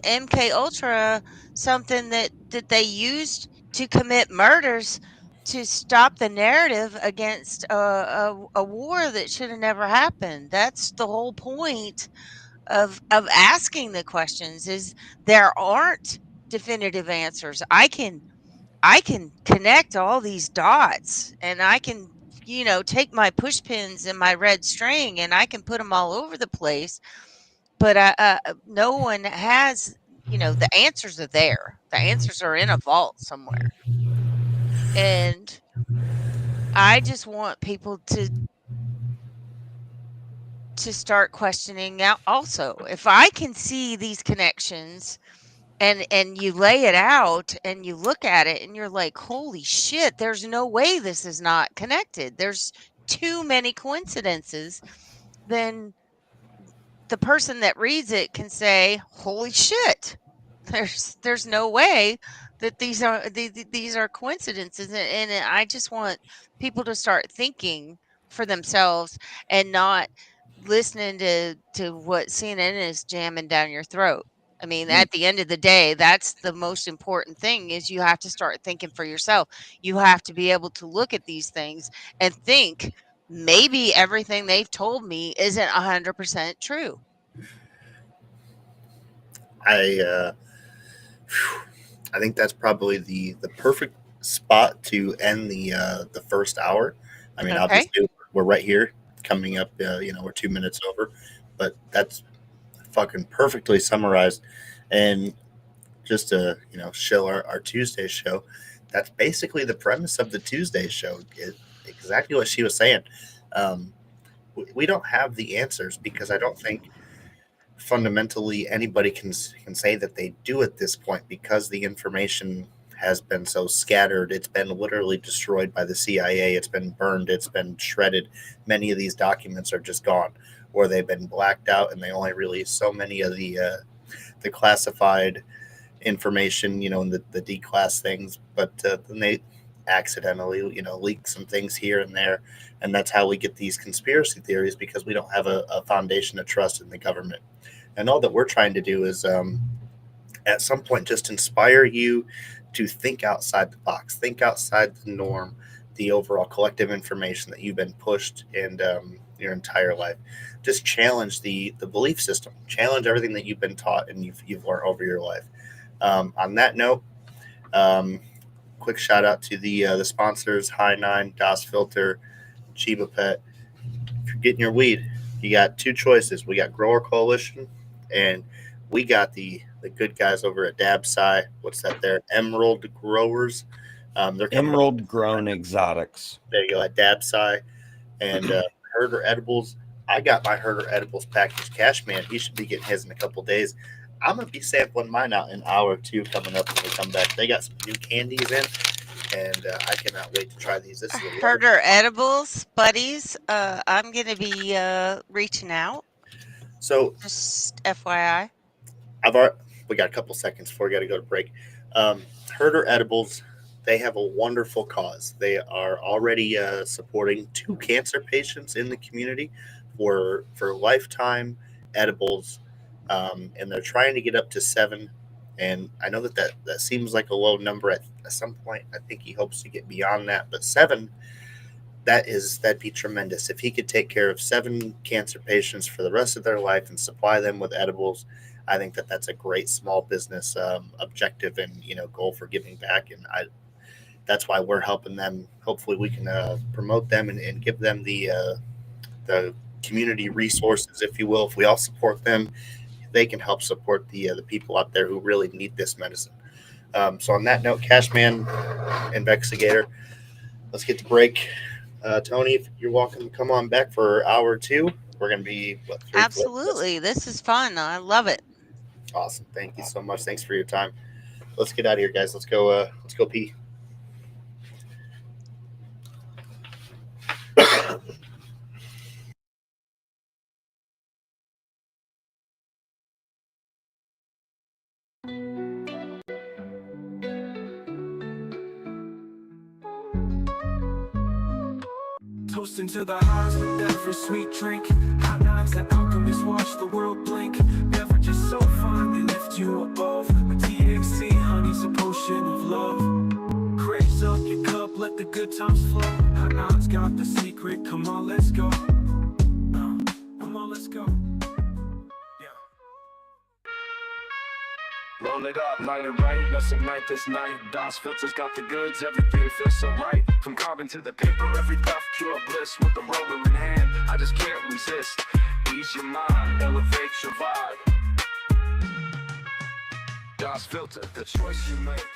MK Ultra something that they used to commit murders to stop the narrative against a war that should have never happened? That's the whole point of asking the questions. Is there aren't definitive answers. I can connect all these dots, and I can take my push pins and my red string and I can put them all over the place, but no one has, the answers are there. The answers are in a vault somewhere. And I just want people to start questioning out also. If I can see these connections and you lay it out and you look at it and you're like, holy shit, there's no way this is not connected. There's too many coincidences. Then the person that reads it can say, holy shit, there's no way that these are coincidences. And I just want people to start thinking for themselves and not listening to what CNN is jamming down your throat. I mean, Mm. at the end of the day, that's the most important thing, is you have to start thinking for yourself. You have to be able to look at these things and think, maybe everything they've told me isn't 100% true. I uh, I think that's probably the perfect spot to end the first hour. I mean, Okay. obviously we're right here coming up. We're 2 minutes over, but that's fucking perfectly summarized. And just to show our Tuesday show, that's basically the premise of the Tuesday show. Exactly what she was saying. Um, we don't have the answers because I don't think fundamentally anybody can say that they do at this point, because the information has been so scattered. It's been literally destroyed by the CIA. It's been burned. It's been shredded. Many of these documents are just gone, or they've been blacked out, and they only release so many of the classified information, and the D-class things. But then they accidentally, leak some things here and there, and that's how we get these conspiracy theories, because we don't have a foundation of trust in the government. And all that we're trying to do is, at some point, just inspire you to think outside the box, think outside the norm, the overall collective information that you've been pushed in your entire life. Just challenge the belief system, challenge everything that you've been taught and you've learned over your life. On that note, quick shout out to the sponsors: High Nine, Das Filter, Cheeba Pet. If you're getting your weed, you got two choices. We got Grower Coalition, and we got the good guys over at Dabsci. What's that there? Emerald Growers. They're coming up. Emerald Grown Exotics. There you go, at Dabsci. And Herder Edibles. I got my Herder Edibles package. Cashman, he should be getting his in a couple days. I'm going to be sampling mine out in an hour or two coming up when we come back. They got some new candies in, and I cannot wait to try these. This is a Herder Edibles, buddies. I'm going to be reaching out. So Just FYI. we got a couple seconds before we got to go to break. Herder Edibles, they have a wonderful cause. They are already supporting 2 cancer patients in the community for lifetime edibles, and they're trying to get up to 7. And I know that seems like a low number at some point. I think he hopes to get beyond that, but 7. That'd be tremendous if he could take care of 7 cancer patients for the rest of their life and supply them with edibles. I think that's a great small business objective and goal for giving back, and that's why we're helping them. Hopefully, we can promote them and give them the community resources, if you will. If we all support them, they can help support the people out there who really need this medicine. So on that note, Cashman, Investigator, let's get to break. Tony, if you're welcome to come on back for hour 2. We're going to be, 3 Absolutely. This is fun. I love it. Awesome. Thank you so much. Thanks for your time. Let's get out of here, guys. Let's go pee. Toasting to the highs with every sweet drink. Hot knives that alchemists watch the world blink. Beverages so fine they lift you above. With THC, honey's a potion of love. Raise up your cup, let the good times flow. Hot knives got the secret, come on, let's go. Come on, let's go. Yeah. Roll it up, light it right, let's ignite this night. DOS filters got the goods, everything feels so right. From carbon to the paper, every puff pure bliss. With the roller in hand, I just can't resist. Ease your mind, elevate your vibe. DOS filter, the choice you make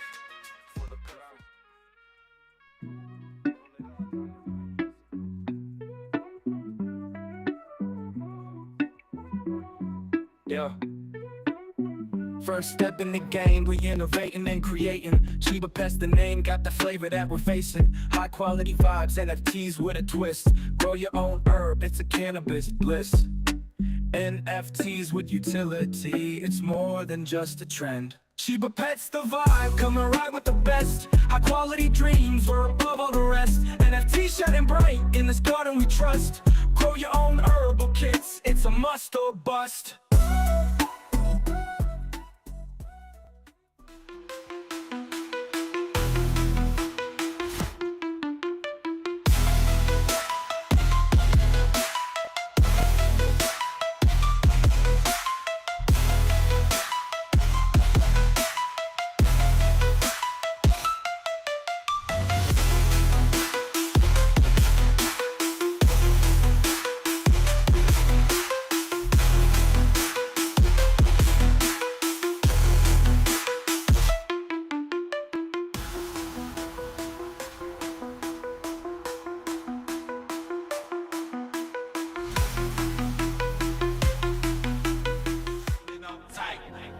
for the pride. Yeah. First step in the game, we innovating and creating. Cheeba Pet's the name, got the flavor that we're facing. High quality vibes, NFTs with a twist. Grow your own herb, it's a cannabis bliss. NFTs with utility, it's more than just a trend. Cheeba Pet's the vibe, coming right with the best. High quality dreams, we're above all the rest. NFTs shining bright, in this garden we trust. Grow your own herbal kits, it's a must or bust.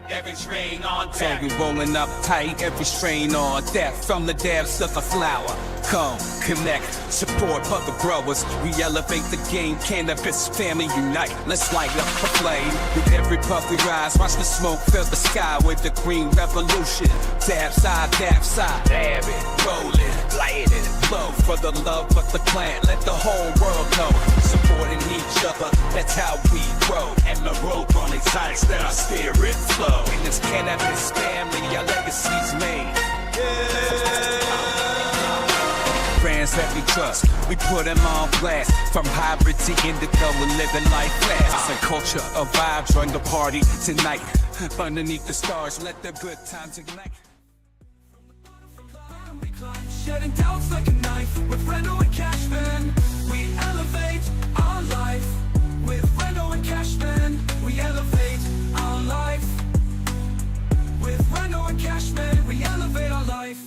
Every strain on deck, we rolling up tight. Every strain on deck, from the depths of the flower. Come, connect, support other brothers. We elevate the game, cannabis family unite. Let's light up the flame. With every puff we rise, watch the smoke fill the sky with the green revolution. Dab side, dab it, roll it, light it, flow for the love of the plant. Let the whole world know, supporting each other, that's how we grow. And the rope on excites that our spirit flow. In this cannabis family, our legacy's made. Brands that we trust, we put them on blast. From hybrid to indigo, we're living life fast. It's a culture, a vibe, join the party tonight. Underneath the stars, let the good times ignite. Shedding doubts like a knife with Reno and Cashman. We elevate our life with Reno and Cashman. We elevate our life with Reno and Cashman. We elevate our life.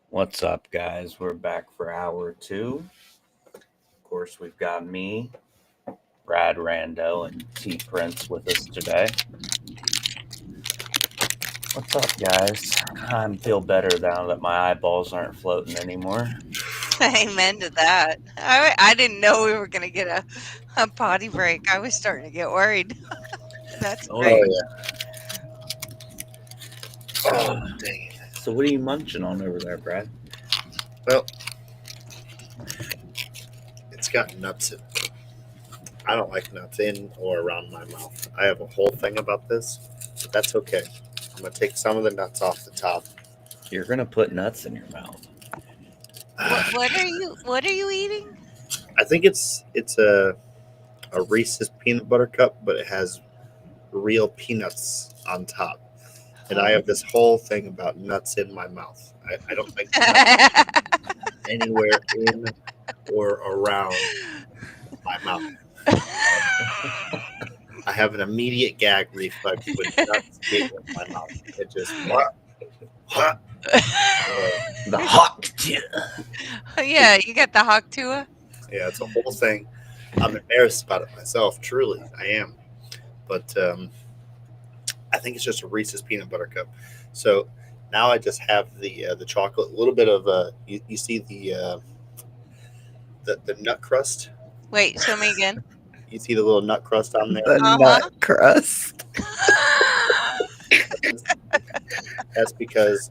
What's up, guys? We're back for hour 2. Of course, we've got me, Brad Rando, and T Prince with us today. What's up, guys? I feel better now that my eyeballs aren't floating anymore. Amen to that. I didn't know we were going to get a potty break. I was starting to get worried. That's great. Oh, dang it. So what are you munching on over there, Brad? Well, it's got nuts in it. I don't like nuts in or around my mouth. I have a whole thing about this, but that's okay. I'm going to take some of the nuts off the top. You're going to put nuts in your mouth. What are you eating? I think it's a Reese's peanut butter cup, but it has real peanuts on top. And I have this whole thing about nuts in my mouth. I don't like nuts anywhere in or around my mouth. I have an immediate gag reflex when nuts get in my mouth. It just The hawk. Yeah, you got the hawk tua. Yeah, it's a whole thing. I'm embarrassed about it myself. Truly, I am. But I think it's just a Reese's peanut butter cup. So now I just have the chocolate, a little bit of you see the nut crust. Wait, show me again. You see the little nut crust on there. The nut crust. That's because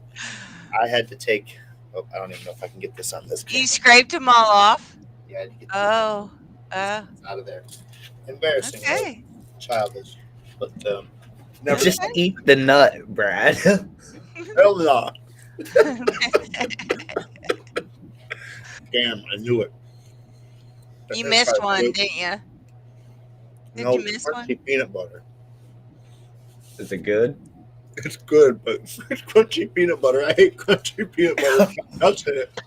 I had to take. Oh, I don't even know if I can get this on this. You scraped them all off? Yeah, I had to get Oh. out of there. Embarrassing. Okay. Right? Childish, but never. Just eat the nut, Brad. Hell no. Damn, I knew it. You That's missed probably one, good. didn't you? Did No, you miss crunchy one? peanut butter. Is it good? It's good, but it's crunchy peanut butter. I hate crunchy peanut butter. Nuts in it.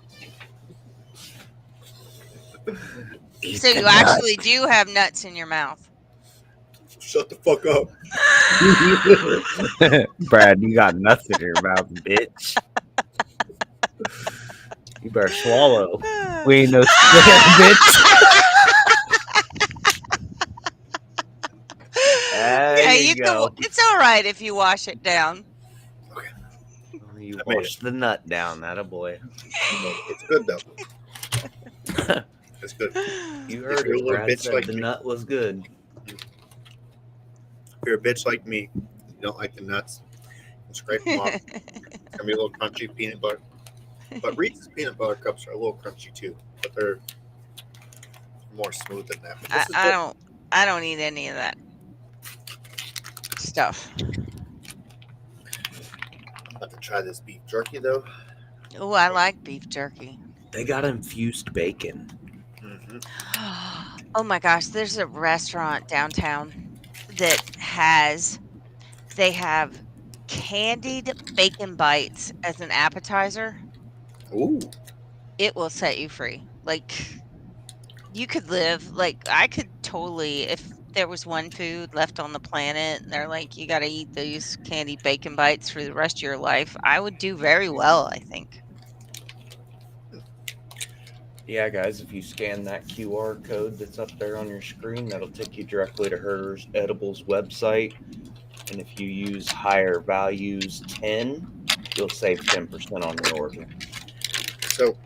Eat So the you actually do have nuts in your mouth. Shut the fuck up. nut. Brad, you got nothing in your mouth, bitch. You better swallow. We ain't no spare, bitch. There Yeah, you you can. go. It's all right if you wash it down. You I made washed the nut down, that a boy. It's good though. It's good. You If heard you're a it. little Brad bitch said like the me, nut was good. if you're a bitch like me, you don't like the nuts, scrape them off. It's gonna be a little crunchy peanut butter. But Reese's peanut butter cups are a little crunchy too, but they're more smooth than that. But I, this is I good. don't. I don't eat any of that stuff. I'm about to try this beef jerky though. Oh, I like beef jerky. They got infused bacon. Mm-hmm. Oh my gosh, there's a restaurant downtown that has they have candied bacon bites as an appetizer. Ooh, It will set you free. Like you could live like I could totally if there was one food left on the planet and they're like you got to eat these candied bacon bites for the rest of your life, I would do very well, I think. Yeah, guys, if you scan that QR code that's up there on your screen, that'll take you directly to Hers Edibles website. And if you use higher values 10, you'll save 10% on your order. so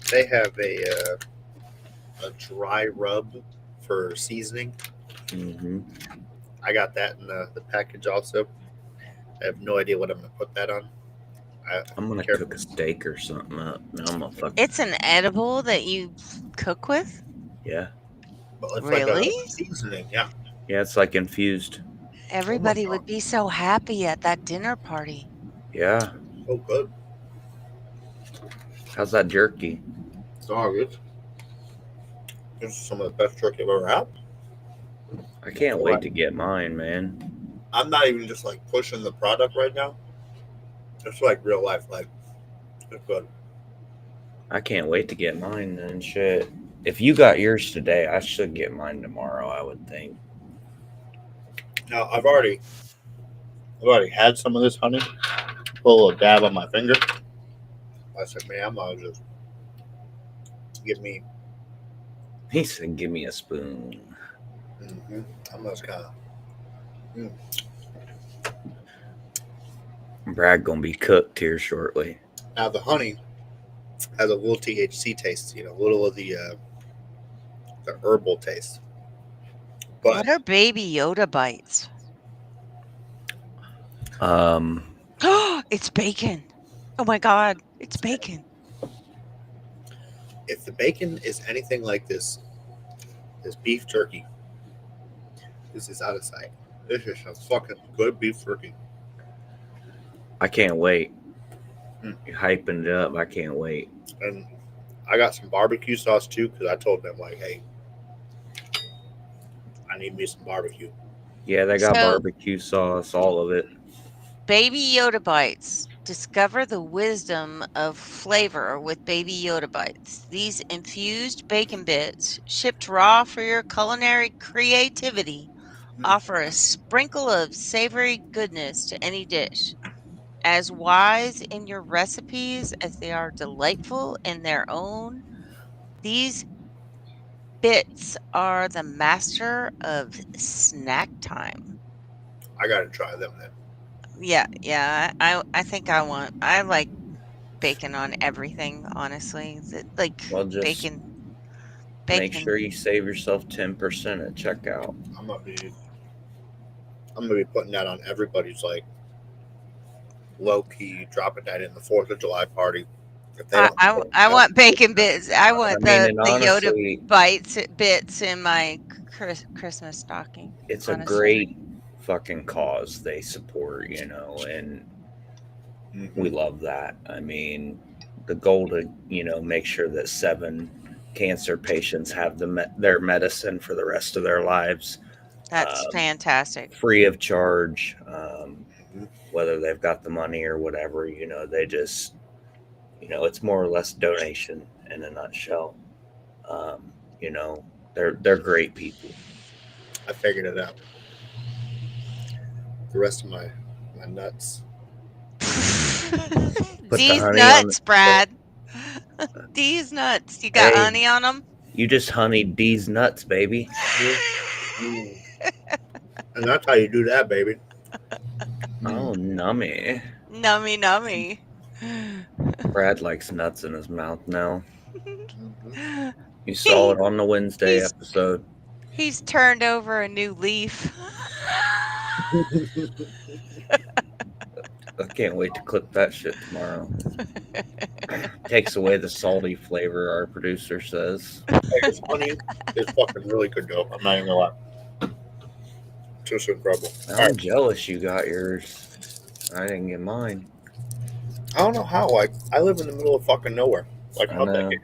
they have a dry rub for seasoning. Mm-hmm. I got that in the package also. I have no idea what I'm gonna put that on. I'm gonna Careful. cook a steak or something up. No, I'm gonna fuck. It's an edible that you cook with? Yeah, But it's like Really? a seasoning, yeah. yeah, it's like infused. Oh my Everybody god, would be so happy at that dinner party. Yeah, so good. how's that jerky? Oh, this is some of the best jerky I've ever had. I can't wait to get mine, man. I'm not even just like pushing the product right now. It's like real life, like it's good. I can't wait to get mine and shit. If you got yours today, I should get mine tomorrow, I would think. Now I've already had some of this honey. Put a little dab on my finger. I said, man, I'm gonna just give me. He said, give me a spoon. I'm just kind of. Brad gonna be cooked here shortly. Now the honey has a little THC taste, a little of the herbal taste. But What are baby Yoda bites? It's bacon. Oh my god, it's bacon. if the bacon is anything like this beef jerky, this is out of sight. This is some fucking good beef jerky. I can't wait. You're hyping it up. I can't wait. And I got some barbecue sauce too because I told them like, hey, I need me some barbecue. Yeah, they got So- barbecue sauce, all of it. Baby Yoda bites. Discover the wisdom of flavor with Baby Yoda bites. These infused bacon bits, shipped raw for your culinary creativity, offer a sprinkle of savory goodness to any dish. As wise in your recipes as they are delightful in their own, these bits are the master of snack time. I gotta try them then. Yeah. I like bacon on everything, honestly. Like Well, just bacon. make sure you save yourself 10% at checkout. I'm gonna be putting that on everybody's like low key, dropping that in the 4th of July party. If they don't I want bacon bits. I want and the Yoda honestly, bits in my Christmas stocking. it's honestly. a great fucking cause they support, and we love that. I mean, the goal to make sure that 7 cancer patients have their medicine for the rest of their lives, That's fantastic. free of charge, whether they've got the money or whatever. They just it's more or less donation in a nutshell. um, you know they're great people. I figured it out. The rest of my nuts. Put the These honey on nuts, Brad. These nuts. You got Hey, honey on them? you just honeyed D's nuts, baby. Mm. And that's how you do that, baby. Oh, nummy. Nummy, nummy. Brad likes nuts in his mouth now. Mm-hmm. You saw it on the Wednesday he's episode. he's turned over a new leaf. I can't wait to clip that shit tomorrow. Takes away the salty flavor, our producer says. This honey is fucking really good, though. I'm not even gonna lie. It's just incredible. I'm jealous you got yours. I didn't get mine. I don't know how. Like, I live in the middle of fucking nowhere. Like, I how'd that know. get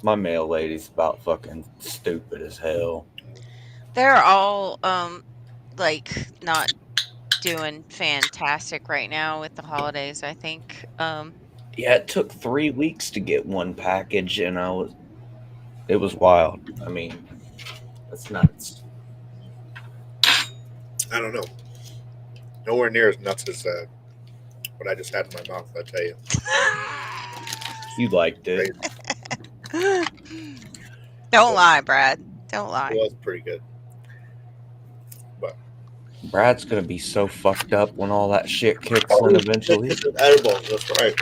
My mail lady's about fucking stupid as hell. They're all like not doing fantastic right now with the holidays, I think. Yeah, it took 3 weeks to get one package, and it was wild. I mean, that's nuts. I don't know. Nowhere near as nuts as what I just had in my mouth, I tell you. You liked it. Don't lie, Brad. Don't It lie. was pretty good. Brad's gonna be so fucked up when all that shit kicks in eventually. It's an edible, that's right.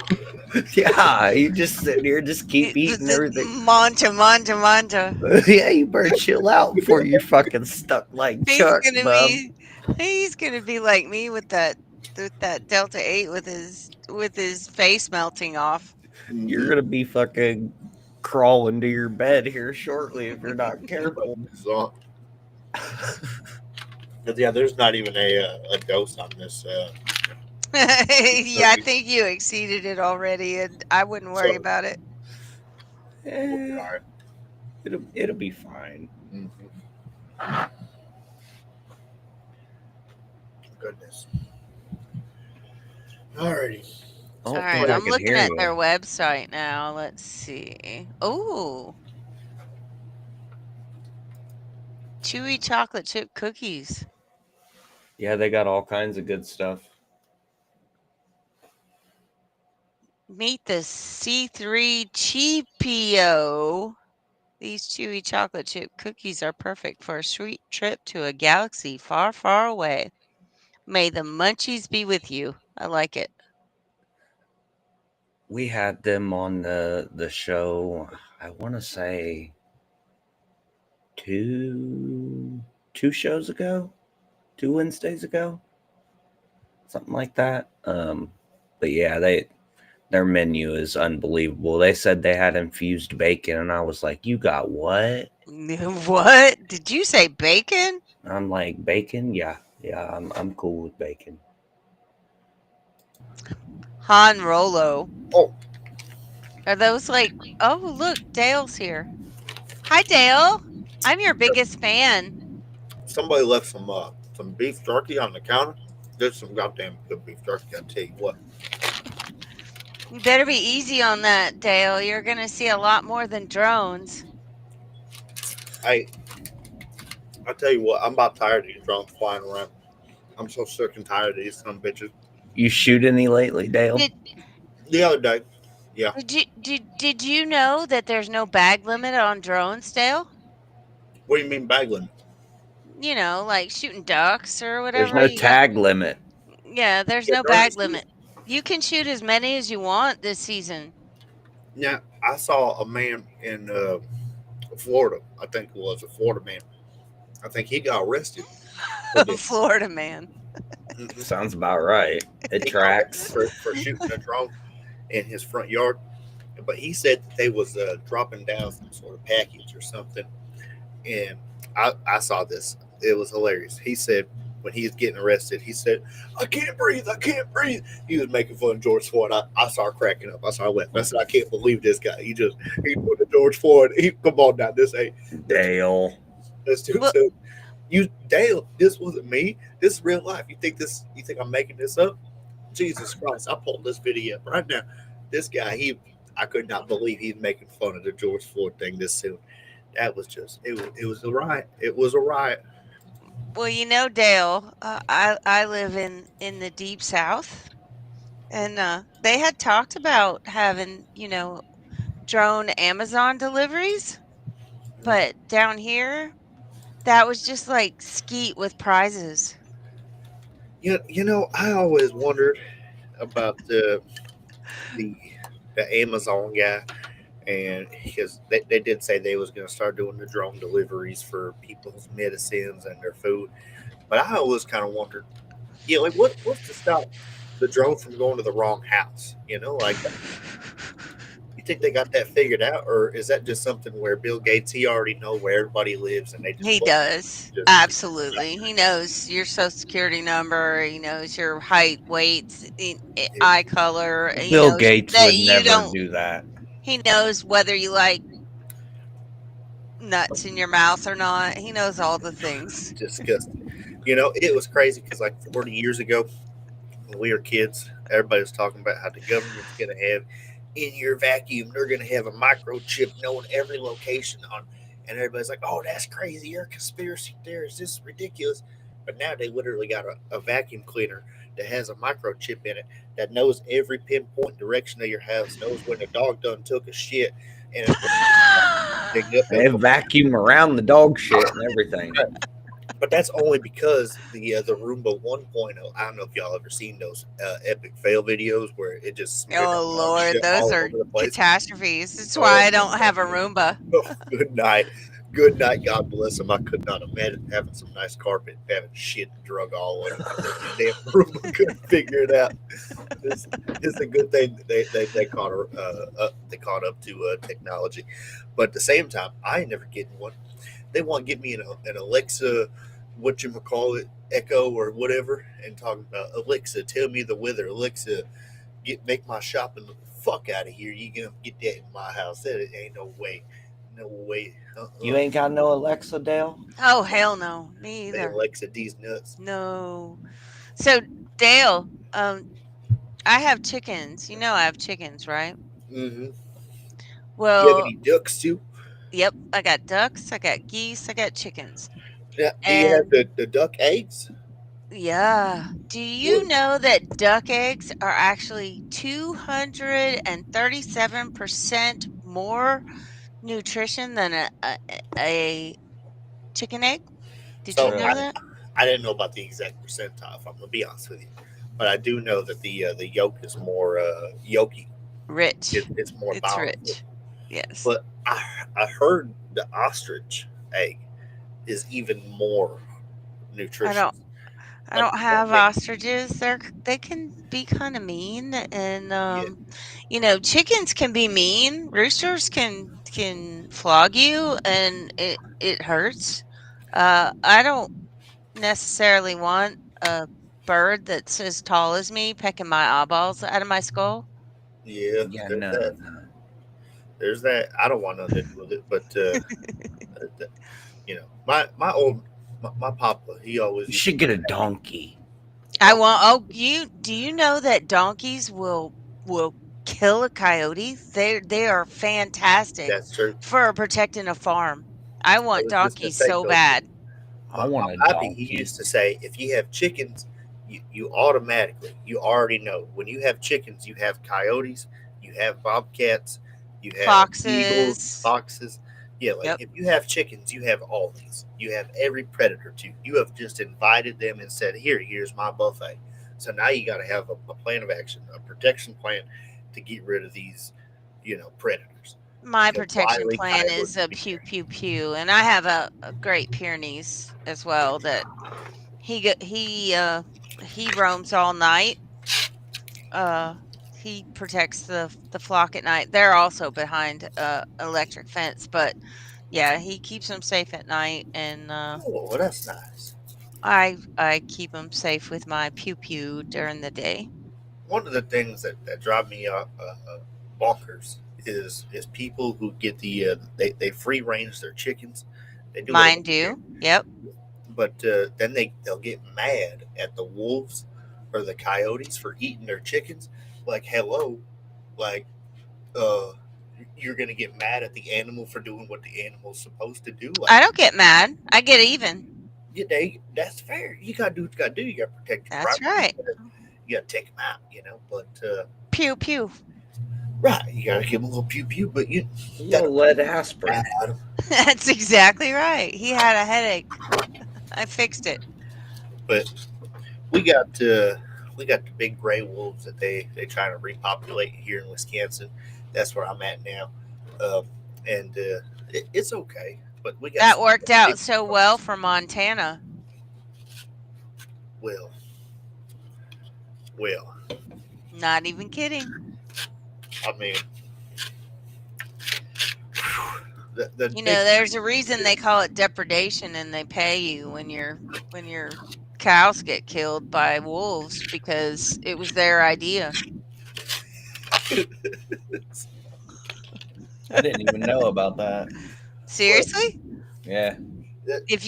Yeah, you just sit here, just keep eating everything. Manta. Yeah, you better chill out before you're fucking stuck like Chuck, bub. He's gonna be like me with that Delta 8 with his face melting off. You're gonna be fucking crawling to your bed here shortly if you're not careful. So, but yeah, there's not even a dose on this. Yeah, I think you exceeded it already, and I wouldn't worry about it. Eh, All right. it'll be fine. Mm-hmm. Goodness. Alrighty. I All don't right, think I I'm can looking hear at you. their website now. Let's see. Oh, chewy chocolate chip cookies. Yeah, they got all kinds of good stuff. Meet the C3 Cheepio. These chewy chocolate chip cookies are perfect for a sweet trip to a galaxy far, far away. May the munchies be with you. I like it. We had them on the show, I want to say two shows ago, 2 Wednesdays ago, something like that. But yeah, their menu is unbelievable. They said they had infused bacon, and I was like, "You got what?" What? Did you say bacon? I'm like, "Bacon? Yeah, I'm cool with bacon." Han Rolo. Oh. Are those like, oh, look, Dale's here. Hi, Dale. I'm your biggest fan. Somebody left some beef jerky on the counter. There's some goddamn good beef jerky, I tell you what. You better be easy on that, Dale. You're going to see a lot more than drones. I tell you what, I'm about tired of these drones flying around. I'm so sick and tired of these some bitches. You shoot any lately, Dale? The other day, yeah. Did you know that there's no bag limit on drones, Dale? What do you mean bag limit? You know, like shooting ducks or whatever. There's no tag limit. Yeah, there's no bag limit. You can shoot as many as you want this season. Yeah, I saw a man in Florida. I think it was a Florida man. I think he got arrested. Florida man. Mm-hmm. Sounds about right. It tracks. For shooting a drone in his front yard. But he said that they was dropping down some sort of package or something. And I saw this. It was hilarious. He said when he was getting arrested, he said, "I can't breathe, I can't breathe." He was making fun of George Floyd. I started cracking up. I started laughing. I said, "I can't believe this guy. He put the George Floyd. Come on now, this ain't Dale. this too Well, soon." You Dale, this wasn't me. This is real life. You think this? You think I'm making this up? Jesus Christ! I pulled this video up right now. This guy, I could not believe he's making fun of the George Floyd thing this soon. That was just it was a riot. It was a riot. well, Dale, I live in the deep south, and they had talked about having drone Amazon deliveries, but down here that was just like skeet with prizes. I always wondered about the the Amazon guy, and because they did say they was going to start doing the drone deliveries for people's medicines and their food, but I always kind of wondered, like what's to stop the drone from going to the wrong house? Like you think they got that figured out, or is that just something where Bill Gates he already know where everybody lives and they just He does. just Absolutely. He knows your social security number, he knows your height, weight, it, eye color, he Bill knows Gates that would you never don't do that. he knows whether you like nuts in your mouth or not. He knows all the things. disgusting. It was crazy because like 40 years ago when we were kids, everybody was talking about how the government's going to have in your vacuum, they're going to have a microchip knowing every location on, and everybody's like, "Oh, that's crazy! You're a conspiracy theorist. This is ridiculous." But now they literally got a vacuum cleaner that has a microchip in it that knows every pinpoint direction of your house, knows when the dog done took a shit, and it dig up They vacuum around the dog shit and everything. But that's only because the Roomba 1.0. I don't know if y'all ever seen those epic fail videos where it just smeared Oh that dog Lord, shit those all are over the place. catastrophes. That's why Oh, I don't have a Roomba. good night. Good night. God bless them. I could not imagine having some nice carpet, having shit drug all over the damn Roomba couldn't figure it out. It's a good thing that they they caught up to technology, but at the same time, I ain't never getting one. They want to get me an Alexa, what you call it, Echo or whatever, and talking about Alexa, tell me the weather. Alexa, make my shopping the fuck out of here. You gonna get that in my house? That ain't no way, no way. You ain't got no Alexa, Dale? Oh hell no, me They either. Alexa these nuts. No. So Dale, I have chickens. You know I have chickens, right? Mm-hmm. You have Well, any ducks too? yep, I got ducks, I got geese, I got chickens. Yeah. Do you have And the duck eggs? yeah, do What? you know that duck eggs are actually 237% more nutrition than a chicken egg? Did you So know that? I didn't know about the exact percentile. If I'm gonna be honest with you, but I do know that the yolk is more yolky. Rich. It's more It's bountiful. rich. Yes. But I heard the ostrich egg is even more I nutritious. don't I don't But have ostriches. They can be kind of mean, and yeah, chickens can be mean. Roosters can flog you, and it hurts. I don't necessarily want a bird that's as tall as me pecking my eyeballs out of my skull. yeah. Yeah, There's no, that. no. There's that. I don't want nothing to do with it. But my old my papa, he always You used to should get a donkey. I want. Oh, do you know that donkeys will kill a coyote? They are fantastic That's true. for protecting a farm. I I want was just gonna donkeys say so because bad. I my want a pappy, he donkey. used to say, if you have chickens, you automatically, you already know. When you have chickens, you have coyotes, you have bobcats, you have eagles, Foxes. foxes. Yeah, like Yep. if you have chickens, you have all these. You have every predator too. You have just invited them and said, here's my buffet. So now you got to have a plan of action, a protection plan to get rid of these, predators. My Because protection Wiley plan Coyote is a be pew there. pew pew, and I have a Great Pyrenees as well that he roams all night. Uh, he protects the flock at night. They're also behind a electric fence, but yeah, he keeps them safe at night, and Oh, well, that's nice. I keep them safe with my pew pew during the day. One of the things that drive me bonkers is people who get they free range their chickens. They do whatever Mine they can, do. Yep. but then they'll get mad at the wolves or the coyotes for eating their chickens. Like, hello, like uh, you're gonna get mad at the animal for doing what the animal's supposed to do. I Like, don't get mad. I get even. that's fair. You gotta do what you gotta do. You gotta protect your That's property. right. You gotta take them out, But Pew pew. right, you gotta give them a little pew pew. But You that lead aspirin. mad at 'em. That's exactly right. He had a headache. I fixed it. But we got the big gray wolves that they trying to repopulate here in Wisconsin. That's where I'm at now, and it's okay. But we got That some worked big out so well for Montana. well, well. Not even kidding. I mean, the You big know, there's a reason they call it depredation and they pay you when your cows get killed by wolves because it was their idea. I didn't even know about that. Seriously? Yeah. If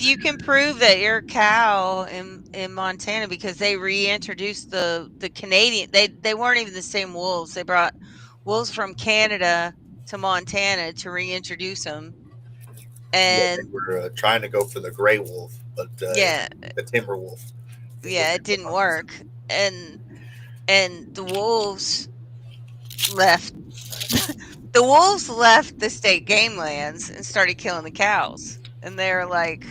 you can prove that your cow in Montana because they reintroduced the Canadian they weren't even the same wolves. They brought wolves from Canada to Montana to reintroduce them. yeah, they And were trying to go for the gray wolf, but yeah, the timber wolf is what yeah, they it were didn't hunting. work. And the wolves left the wolves left the state game lands and started killing the cows. And they're like,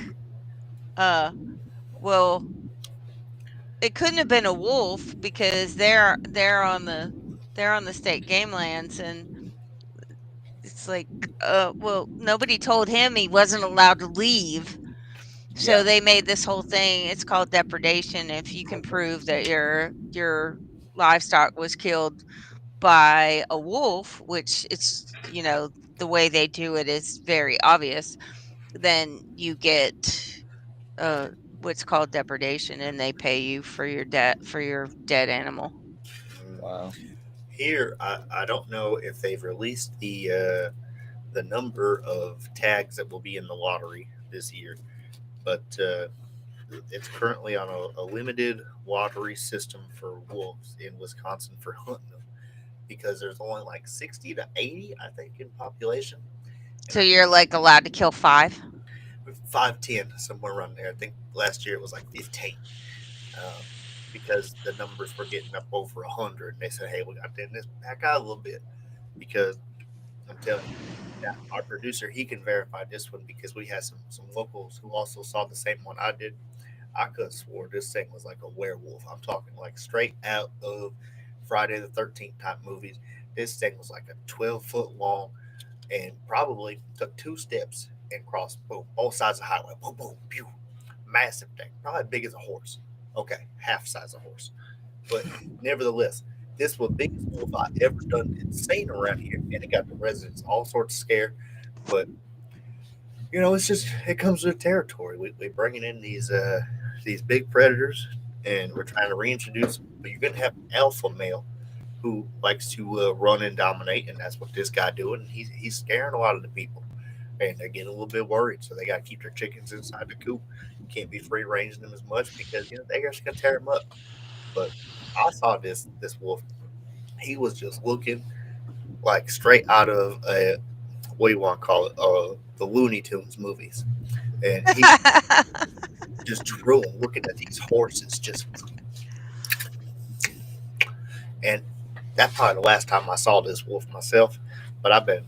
well, it couldn't have been a wolf because they're on the state game lands and it's like well nobody told him he wasn't allowed to leave. So Yeah. they made this whole thing. It's called depredation. If you can prove that your livestock was killed by a wolf, which it's the way they do it is very obvious, then you get uh what's called depredation and they pay you for your dead animal. Wow. Here, I don't know if they've released the number of tags that will be in the lottery this year, but it's currently on a limited lottery system for wolves in Wisconsin for hunting them because there's only like 60 to 80, I think, in population. And So you're like allowed to kill 5? 510 somewhere around there. I think last year it was like 15, um, because the numbers were getting up over 100. They said, "Hey, we got to thin this back out a little bit," because I'm telling you, that our producer he can verify this one because we had some locals who also saw the same one I did. I could have swore this thing was like a werewolf. I'm talking like straight out of Friday the 13th type movies. This thing was like a 12-foot long and probably took 2 steps and crossed boom both sides of the highway. Boom, boom, pew. Massive thing, probably big as a horse. Okay, half size of horse, but nevertheless, this was the biggest wolf I ever done seen around here, and it got the residents all sorts of scared. But it's just it comes with territory. We're bringing in these big predators, and we're trying to reintroduce them. But you're going to have an alpha male who likes to run and dominate, and that's what this guy doing. He's scaring a lot of the people, and they're getting a little bit worried. So they got to keep their chickens inside the coop. You can't be free ranging them as much because they're just going to tear them up. But I saw this wolf. He was just looking like straight out of a what do you want to call it? The Looney Tunes movies, and he just drooling, looking at these horses, just and that's probably the last time I saw this wolf myself. But I've been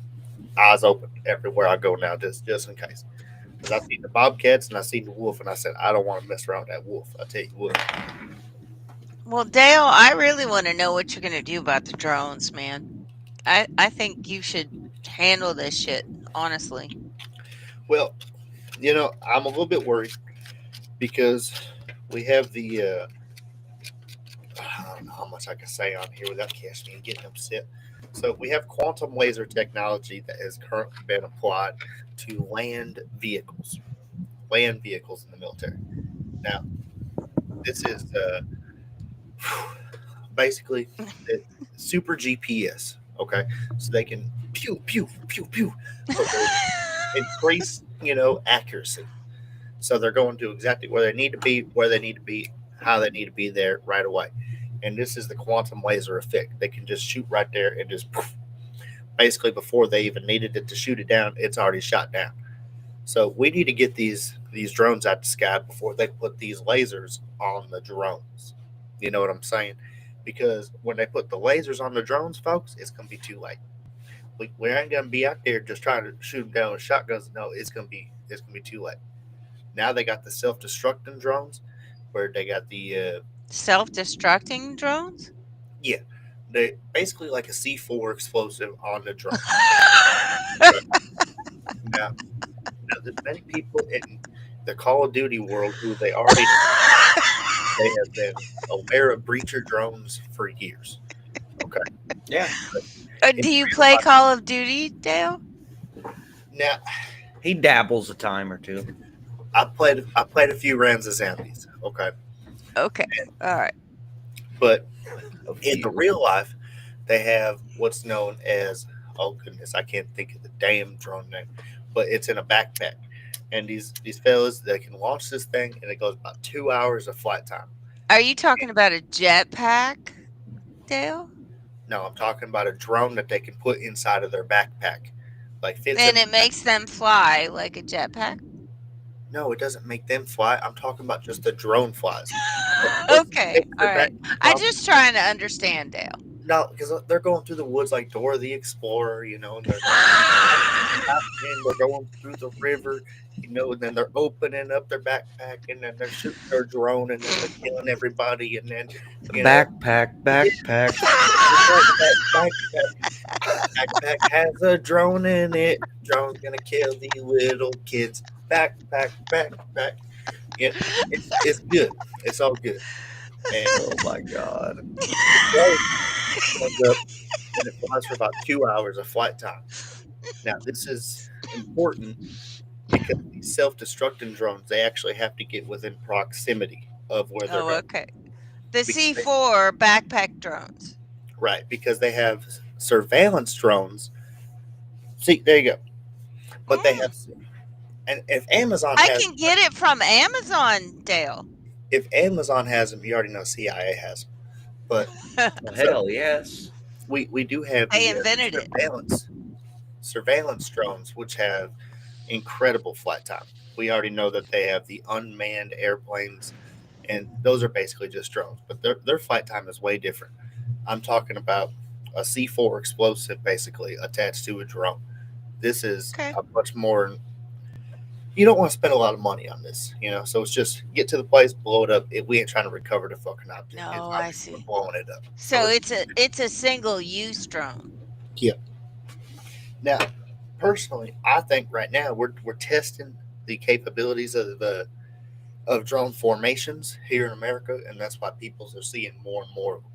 eyes open everywhere I go now, just in case. Because I've seen the bobcats and I've seen the wolf, and I said I don't want to mess around with that wolf. I tell you what. Well, Dale, I really want to know what you're going to do about the drones, man. I think you should handle this shit, honestly. Well, I'm a little bit worried because we have I don't know how much I can say on here without catching me and getting upset. So we have quantum laser technology that has currently been applied to land vehicles in the military. Now, this is basically the super GPS. Okay, so they can pew pew pew pew, but with increased accuracy. So they're going to exactly where they need to be, how they need to be there right away. And this is the quantum laser effect. They can just shoot right there and just poof, basically before they even needed it to shoot it down, it's already shot down. So we need to get these drones out the sky before they put these lasers on the drones. You know what I'm saying? Because when they put the lasers on the drones, folks, it's gonna be too late. We ain't gonna be out there just trying to shoot them down with shotguns. No, it's gonna be too late. Now they got the self-destructing drones, where they got the Self-destructing drones? yeah, they basically like a C4 explosive on the drone. Now, there's many people in the Call of Duty world who they have been aware of breacher drones for years. Okay, Yeah. in Do you real play life- Call of Duty, Dale? now He dabbles a time or two. I played a few rounds of zombies. Okay, Okay. All right. but A in the few. real life, they have what's known as, oh goodness, I can't think of the damn drone name, but it's in a backpack. And these fellas, they can launch this thing, and it goes about 2 hours of flight time. Are you talking about a jetpack, Dale? No, I'm talking about a drone that they can put inside of their backpack, like fits And in. it makes them fly like a jetpack? No, it doesn't make them fly. I'm talking about just the drone flies. Okay. Fits All their right. back- I'm just trying to understand, Dale. No, because they're going through the woods like Dora the Explorer, and they're going through the river, and then they're opening up their backpack, and then they're shooting their drone, and then they're killing everybody, and then Backpack. backpack has a drone in it. Drone's gonna kill the little kids. Backpack. Yeah, it's good. It's all good. And Oh my god. comes up and it flies for about 2 hours of flight time. Now, this is important because these self-destructing drones, they actually have to get within proximity of where they're Oh, going. okay. The Because they- C4 backpack drones. Right, because they have surveillance drones. See, there you go. But they have, and if Amazon I has, can get it from Amazon, Dale. if Amazon has them, you already know CIA has them. But Well, hell yes. we do have They the invented it. surveillance drones, which have incredible flight time. We already know that they have the unmanned airplanes, and those are basically just drones, but their flight time is way different. I'm talking about a C4 explosive basically attached to a drone. This is Okay. a much more. You don't want to spend a lot of money on this, so it's just get to the place, blow it up. We ain't trying to recover the fucking object. No, It's I obviously see. blowing it up. So it's a single use drone. Now, personally, I think right now we're testing the capabilities of drone formations here in America, and that's why people are seeing more and more of them.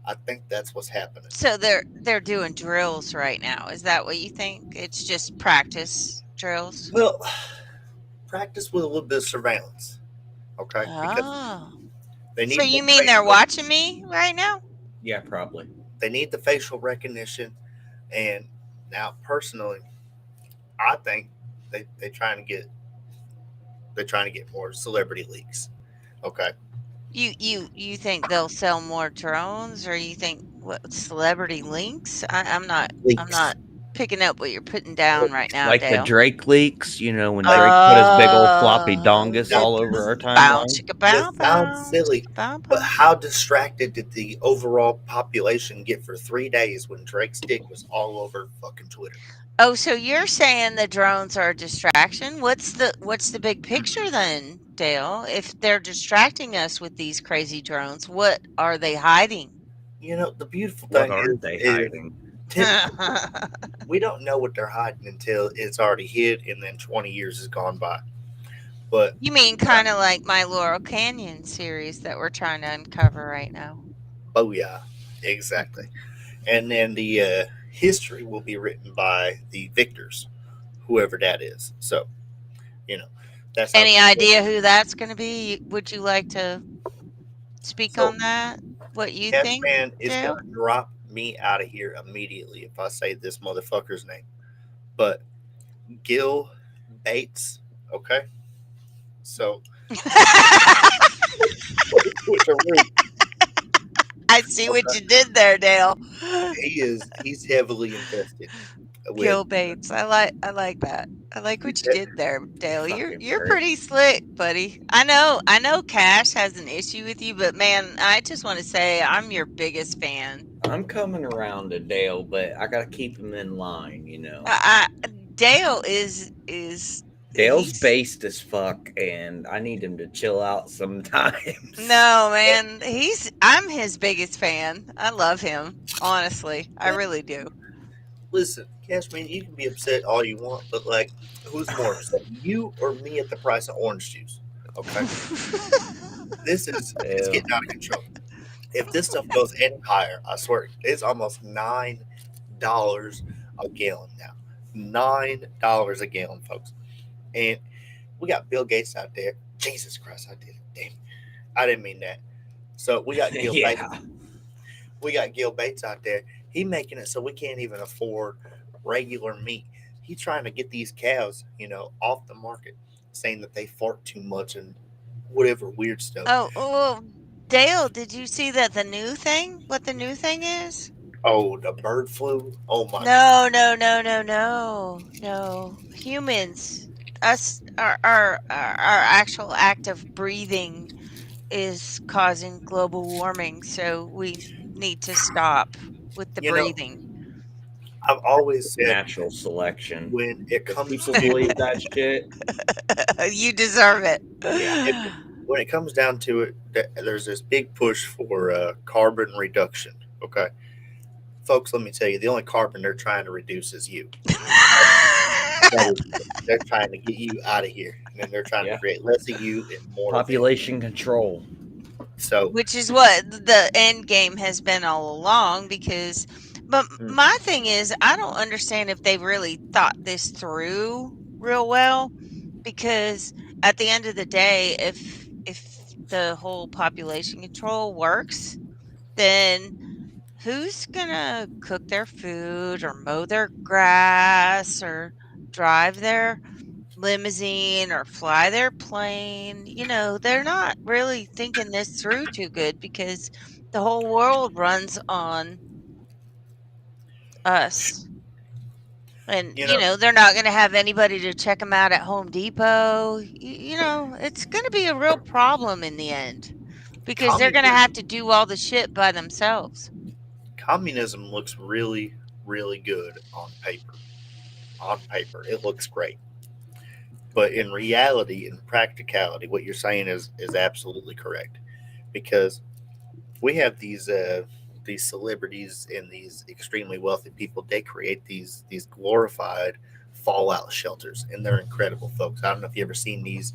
I think that's what's happening. So they're doing drills right now. Is that what you think? It's just practice drills. Well, practice with a little bit of surveillance, okay? Because Oh. they need So you the mean they're facial- watching me right now? Yeah, probably. They need the facial recognition, and now personally, I think they're trying to get more celebrity leaks. Okay. You think they'll sell more drones, or you think what celebrity links? I'm not Leaks. picking up what you're putting down right now, Like the Dale. Drake leaks, when Drake put his big old floppy Oh, dongus Now, all over our Bow, timeline. chicka, bow, This sounds bow, silly, chicka, bow, but bow. how distracted did the overall population get for 3 days when Drake's dick was all over fucking Twitter? Oh, so you're saying the drones are a distraction? What's the big picture then, Dale? If they're distracting us with these crazy drones, what are they hiding? The beautiful What thing aren't they is hiding? we don't know what they're hiding until it's already hit, and then 20 years has gone by. But You mean kind of like my Laurel Canyon series that we're trying to uncover right now? oh yeah, exactly. And then the history will be written by the victors, whoever that is. So, you know, That's how Any good. idea who that's going to be? Would you like to speak So on that? What you Cash think, Man is Dale? gonna drop me out of here immediately if I say this motherfucker's name. But Gil Bates, okay? So which are rude. I see what Okay. you did there, Dale. He's heavily invested with Gil Bates. I like that. I like he's what you did there, Dale. Fucking You're prick. pretty slick, buddy. I know Cash has an issue with you, but man, I just want to say I'm your biggest fan. I'm coming around to Dale, but I gotta keep him in line, you know. Dale is Dale's he's based as fuck, and I need him to chill out sometimes. no man, I'm his biggest fan. I love him. Honestly, I really do. listen, Cash Man, you can be upset all you want, but like who's more upset? You or me at the price of orange juice? Okay. It's Yeah. getting out of control. If this stuff goes any higher, I swear it's almost $9 a gallon now. $9 a gallon, folks. And we got Bill Gates out there. Jesus Christ, I did it. Damn. I didn't mean that. So we got Gil Bates. Yeah. We got Gil Bates out there. He making it so we can't even afford regular meat. He's trying to get these cows, off the market, saying that they fart too much and whatever weird stuff. Oh, well, Dale, did you see that the new thing? What the new thing is? Oh, the bird flu. Oh my God. No, no, no, no, no, no. Humans, us, our actual act of breathing is causing global warming. So we need to stop with the You know, breathing. I've always said Natural selection. when it If comes people to believe that shit, You deserve it. yeah. when it comes down to it, there's this big push for carbon reduction. Okay, folks, let me tell you, the only carbon they're trying to reduce is you. That is, they're trying to get you out of here, and then they're trying to Yeah. create less of you and more of them. Population control. So, Which is what the end game has been all along but mm, my thing is I don't understand if they really thought this through real well because at the end of the day if the whole population control works, then who's gonna cook their food or mow their grass or drive their limousine or fly their plane? They're not really thinking this through too good because the whole world runs on us. And, you know, they're not going to have anybody to check them out at Home Depot. It's going to be a real problem in the end because they're going to have communism, to do all the shit by themselves. communism looks really, really good on paper. On paper, it looks great. But in reality, in practicality, what you're saying is absolutely correct, because we have these celebrities and these extremely wealthy people. They create these glorified fallout shelters, and they're incredible, folks. I don't know if you ever seen these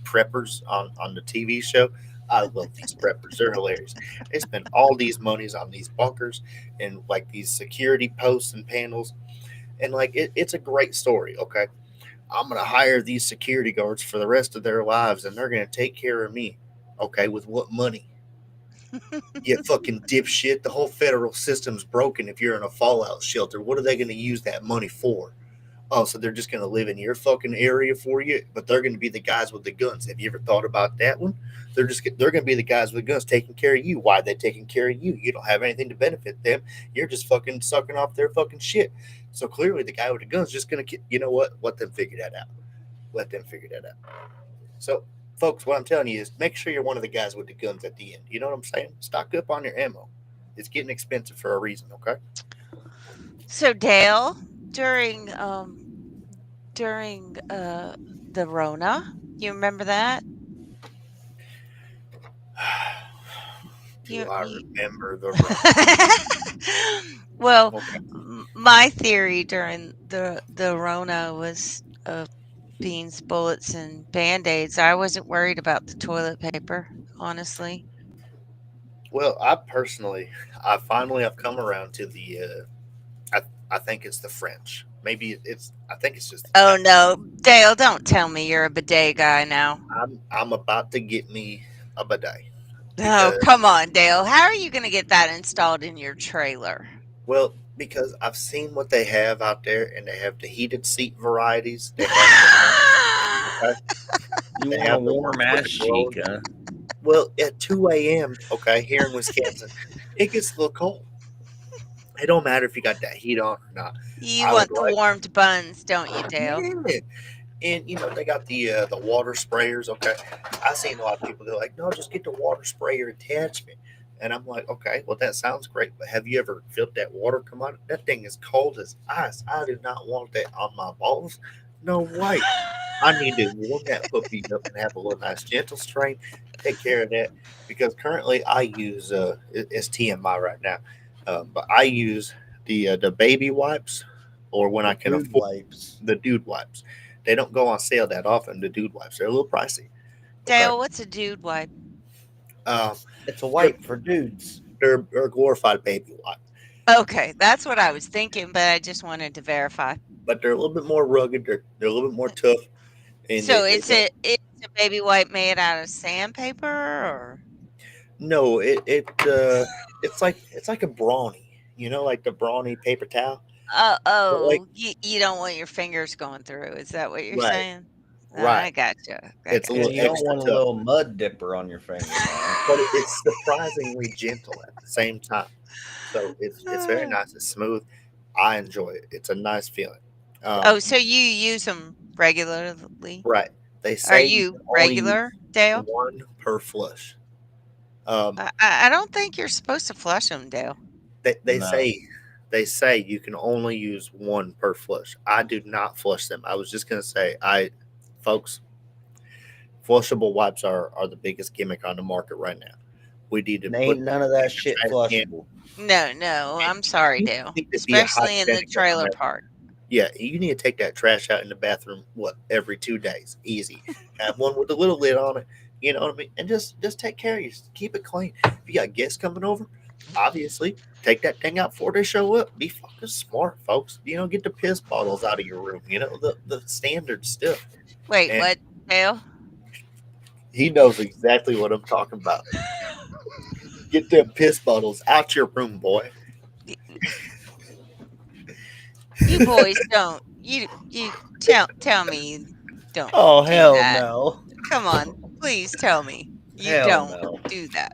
preppers on the TV show. I love these preppers. They're hilarious. They spend all these monies on these bunkers and like these security posts and panels, and like it's a great story. Okay, I'm gonna hire these security guards for the rest of their lives, and they're gonna take care of me. Okay, with what money? You fucking dipshit. The whole federal system's broken if you're in a fallout shelter. What are they going to use that money for? Oh, so they're just going to live in your fucking area for you, but they're going to be the guys with the guns. Have you ever thought about that one? They're going to be the guys with the guns taking care of you. Why are they taking care of you? You don't have anything to benefit them. You're just fucking sucking off their fucking shit. So clearly, the guy with the guns just going to, you know what? Let them figure that out. Let them figure that out. So, folks, what I'm telling you is make sure you're one of the guys with the guns at the end. You know what I'm saying? Stock up on your ammo. It's getting expensive for a reason, okay? So Dale, during the Rona, you remember that? Do You, I you remember the run? well, Okay. my theory during the Rona was beans, bullets, and band-aids. I wasn't worried about the toilet paper, honestly. Well, I finally have come around to I think it's the French Maybe it's. I think it's just. Oh no, Dale, don't tell me you're a bidet guy now. I'm about to get me a bidet Oh, because come on, Dale. How are you going to get that installed in your trailer? because I've seen what they have out there, and they have the heated seat varieties. They have the okay, You they want a have the warm ones with ass the cheek, glows. huh? Well, at 2 a.m., okay, here in Wisconsin, it gets a little cold. It don't matter if you got that heat on or not. You I would want the like, warmed buns, don't you, Dale? yeah. And they got the water sprayers. Okay, I seen a lot of people. They're like, no, just get the water sprayer attachment. And I'm like, okay, well that sounds great, but have you ever felt that water come out? That thing is cold as ice. I do not want that on my balls. No way. I need to warm that puppy up and have a little nice gentle strain. Take care of that because currently I use it's TMI right now, but I use the baby wipes, or when I can Food afford wipes. the dude wipes. They don't go on sale that often. The dude wipes, they're a little pricey. Okay, Dale, what's a dude wipe? um, It's a they're, wipe for dudes. they're a glorified baby wipe, Okay, that's what I was thinking, but I just wanted to verify. but they're a little bit more rugged. They're a little bit more tough, and So they don't. it's a baby wipe made out of sandpaper, or No, it's like a brawny, like the brawny paper towel. But like you don't want your fingers going through. Is that what you're right, saying? right. I gotcha. I It's a And little you gotcha. don't extra want a tough, little mud dipper on your fingernail. but it's surprisingly gentle at the same time. So it's very nice. It's smooth. I enjoy it. It's a nice feeling. Oh, Um, so you use them regularly? right. They Are say you you can only use regular, Dale? one per flush. Um, I don't think you're supposed to flush them, Dale. they No. say you can only use one per flush. I do not flush them. I was just gonna say, folks, flushable wipes are the biggest gimmick on the market right now. We need to Ain't put none of that in that the shit trash can. flushable. No, I'm sorry, You Dale. need to be a Especially in the hygienic young trailer man. park. Yeah, you need to take that trash out in the bathroom. What, every 2 days? Easy. Have one with a little lid on it. You know what I mean? And just take care of you. Keep it clean. If you got guests coming over, obviously take that thing out before they show up. Be fucking smart, folks. Get the piss bottles out of your room. The standard stuff. Wait, And what, Dale? he knows exactly what I'm talking about. Get them piss bottles out your room, boy. You boys don't. You tell me you don't Oh do hell that. no. Come on, please tell me you Hell don't no. do that,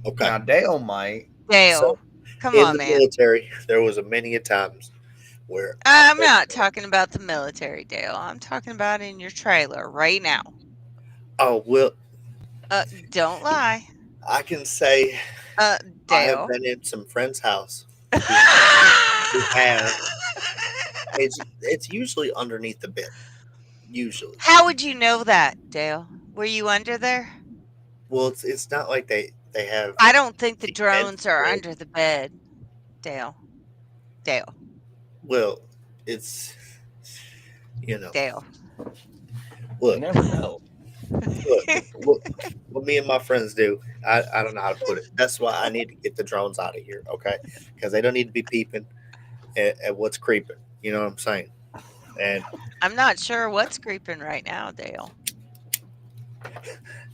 Okay. Now Dale might. So Dale. Come in on, the man. military, there was a many a times where I'm not talking about the military, Dale. I'm talking about in your trailer right now. oh well, Don't lie, I can say uh, I have Dale. been in some friend's house who have it's usually underneath the bed. Usually. How would you know that, Dale? Were you under there? Well, it's not like they have I don't think the the bed drones are spread. under the bed, Dale. Dale. Well, it's you know, Dale. You look, never know. what me and my friends do. I don't know how to put it. That's why I need to get the drones out of here, okay? Because they don't need to be peeping at what's creeping. You know what I'm saying? And I'm not sure what's creeping right now, Dale.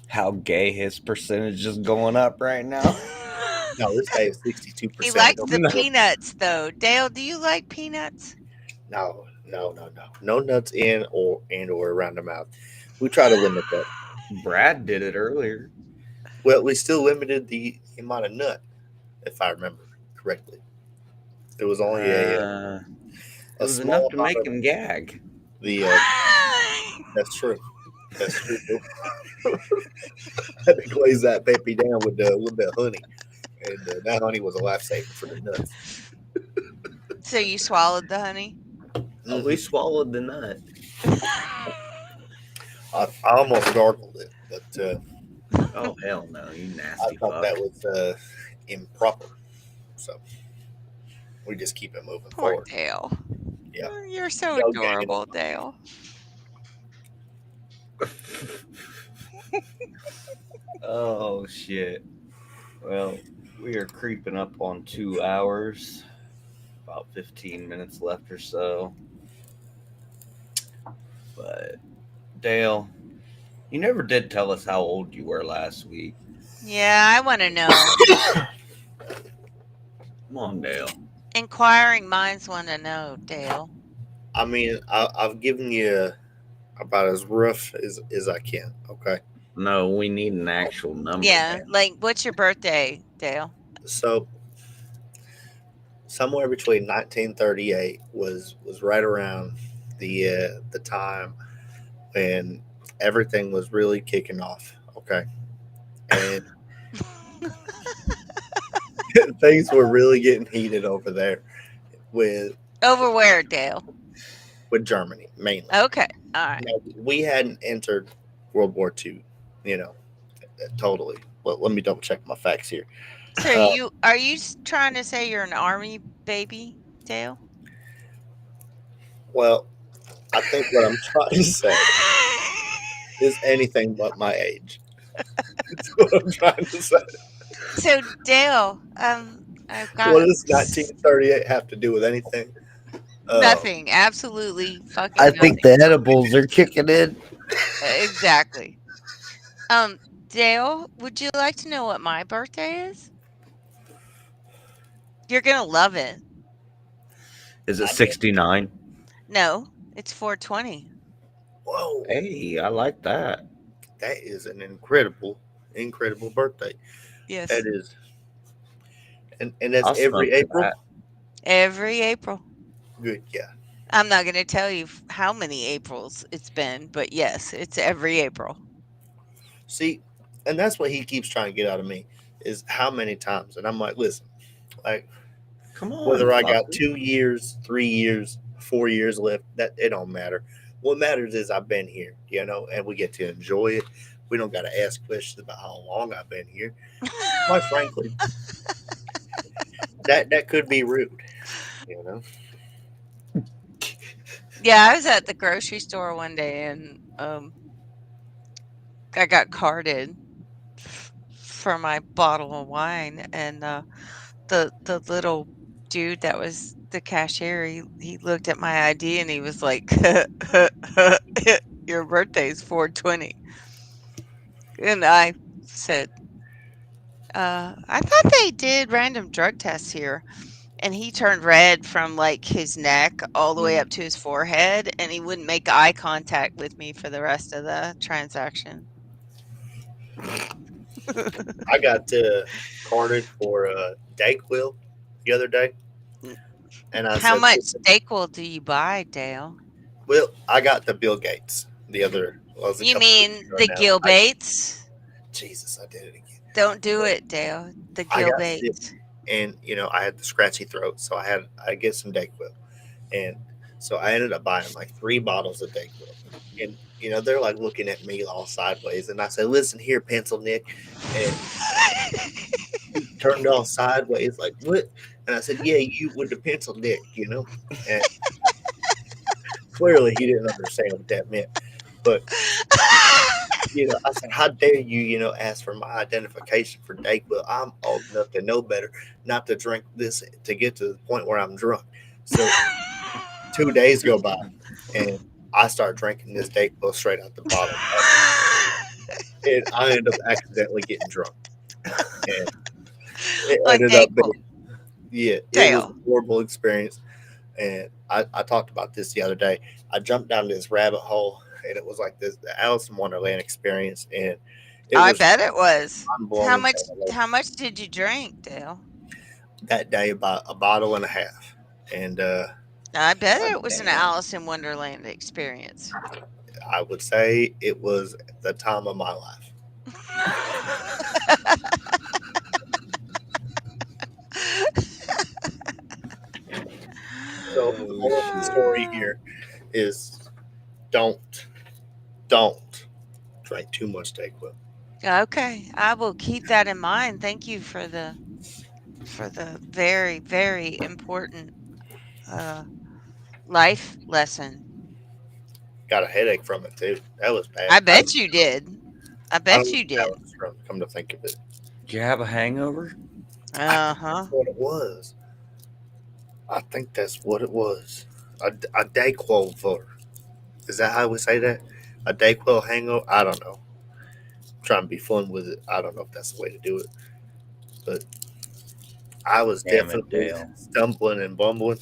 How gay his percentage is going up right now. no, this guy is He 62%. likes the peanuts, though. Dale, do you like peanuts? No nuts in or around the mouth. We try to limit that. Brad did it earlier. Well, we still limited the amount of nut, if I remember correctly. It was only It a was small enough to amount make of him gag. the. That's true. That's true. I had to glaze that baby down with a little bit of honey, and that honey was a lifesaver for the nuts. So you swallowed the honey? Oh, we swallowed the nut. I almost gargled it, but Oh hell no, you I nasty thought fuck. that was improper. So we just keep it moving Poor forward. Dale. Yeah. Oh, you're so Yo, gang. adorable, Dale. Oh shit. Well, we are creeping up on 2 hours. About 15 minutes left or so. But Dale, you never did tell us how old you were last week. Yeah, I want to know. Come on, Dale. Inquiring minds want to know, Dale. I mean, I've given you about as rough as I can. Okay, No, we need an actual number. Yeah, Man. like what's your birthday, Dale? so somewhere between 1938 was right around the time when everything was really kicking off. Okay, and things were really getting heated over there with Over where, Dale? with Germany mainly. Okay, all right. Now, we hadn't entered World War II, you know, totally. Well, let me double check my facts here. So Uh, are you trying to say you're an army baby, Dale? well, I think what I'm trying to say is anything but my age. That's what I'm trying to say. So Dale, I've What got does 1938 have to do with anything? Uh, nothing. Absolutely I fucking think nothing. the edibles are kicking in. Exactly. Um, Dale, would you like to know what my birthday is? You're gonna love it. Is it I mean, 69? No, it's 420. whoa, Hey, I like that. that is an incredible birthday. That Yes, is, and that's I'll every smoke to April. that. every April. Good, yeah. I'm not gonna tell you how many Aprils it's been, but yes, it's every April. See, and that's what he keeps trying to get out of me is how many times, and I'm like, listen, like Come on, whether I got fucker. 2 years, 3 years, 4 years left, that it don't matter. What matters is I've been here, and we get to enjoy it. We don't got to ask questions about how long I've been here. Quite frankly, that could be rude, you know. Yeah, I was at the grocery store one day and I got carded for my bottle of wine and the little dude that was the cashier, he looked at my ID and he was like, "Your birthday's 420." And I said, I thought they did random drug tests here. And he turned red from like his neck all the way Mm. up to his forehead, and he wouldn't make eye contact with me for the rest of the transaction. I got carded for Dayquil the other day, and I How said, much listen, Dayquil do you buy, Dale? well, I got the Bill Gates the other, well, it was a You couple weeks mean ago the now. Gil Bates? Jesus, I did it again. Don't do it, Dale. The I Gil got sick, Bates. and I had the scratchy throat, so I get some Dayquil, and so I ended up buying like 3 bottles of Dayquil, and they're like looking at me all sideways, and I said, "Listen here, pencil Nick," and he turned all sideways like what? And I said, "Yeah, you with the pencil Nick," and clearly he didn't understand what that meant, but. I said, "How dare you, ask for my identification for Dayquil? I'm old enough to know better, not to drink this to get to the point where I'm drunk." So 2 days go by, and I start drinking this Dayquil straight out the bottle, and I end up accidentally getting drunk, and it On ended up Dayquil. being, yeah, it was a Dale. horrible experience. And I talked about this the other day. I jumped down this rabbit hole, and it was like the Alice in Wonderland experience, and it I was bet it was. mind How blowing. much how much did you drink, Dale? That day about a bottle and a half, and I bet God it was an damn. Alice in Wonderland experience. I would say it was the time of my life. So the moral of the story here is don't don't drink too much Dayquil. Okay, I will keep that in mind. Thank you for the very, very important uh, life lesson. Got a headache from it too. That was bad. I bet you did. I I don't bet know you if that did. was from. Come to think of it, Do you have a hangover? I Uh think huh. that's what it was. I think that's what it was. A Dayquil for. Is that how we say that? A Dayquil hangover? I don't know. Trying to be fun with it. I don't know if that's the way to do it. But I was Damn it, definitely Dale. stumbling and bumbling.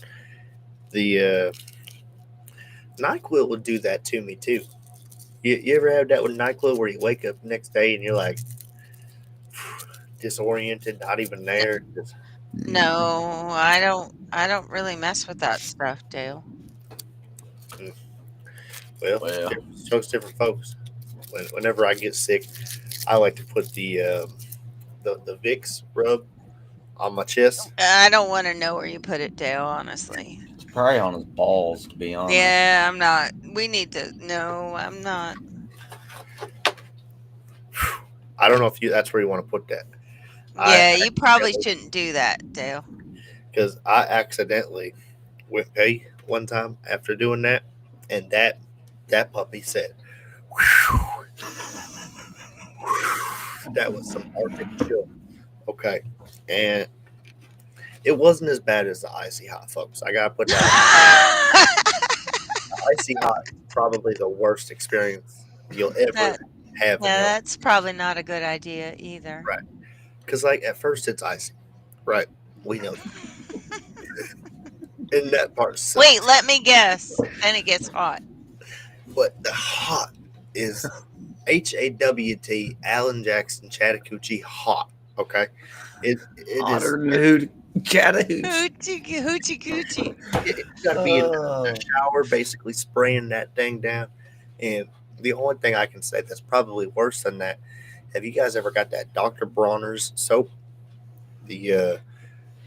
The NyQuil would do that to me too. You ever have that with NyQuil where you wake up the next day and you're like disoriented, not even there? Just, No, I don't really mess with that stuff, Dale. well, Well, different strokes, different folks. Whenever I get sick, I like to put the Vicks rub on my chest. I don't want to know where you put it, Dale, honestly. it's probably on his balls, to be honest. Yeah, I'm not. We need to. No, I'm not. I don't know if that's where you want to put that. I Yeah, you probably shouldn't do that, Dale. because I accidentally went pee one time after doing that, and that puppy said, "Whew." That was some Arctic chill. Okay, and it wasn't as bad as the icy hot, folks. I gotta put that. The icy hot is probably the worst experience you'll ever That have in yeah, your life. that's probably not a good idea either. Right? Because like at first it's icy, right? We know, and that part Wait, sucks. let me guess. Then it gets hot. But the hot is HAWT, Alan Jackson, Chattahoochee hot. Okay, it is. Hotter than hoot Chattahoochee. Hoochie hoochie coochie. You got to be in Oh, the shower, basically spraying that thing down. And the only thing I can say that's probably worse than that. Have you guys ever got that Dr. Bronner's soap? The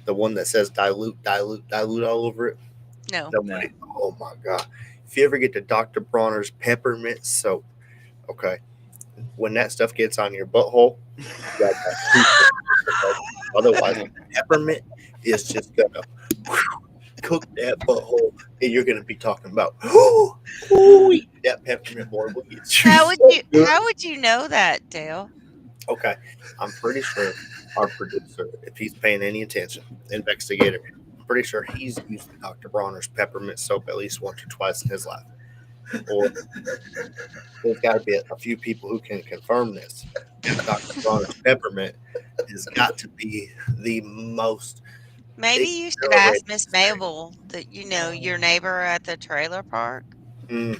one that says dilute, dilute, dilute all over it. No. Nobody. Oh my god! If you ever get the Dr. Bronner's peppermint soap, okay, when that stuff gets on your butthole, you got that okay? Otherwise, peppermint is just gonna cook that butthole, and you're gonna be talking about, that peppermint boy will get you How would so you good. how would you know that, Dale? Okay, I'm pretty sure our producer, if he's paying any attention, investigator, I'm pretty sure he's used the Dr. Bronner's peppermint soap at least once or twice in his life. Or there's got to be a few people who can confirm this. Dr. Bronner's peppermint has got to be the most Maybe you should ask exhilarating Miss experience. Mabel, that your neighbor at the trailer park. Mm,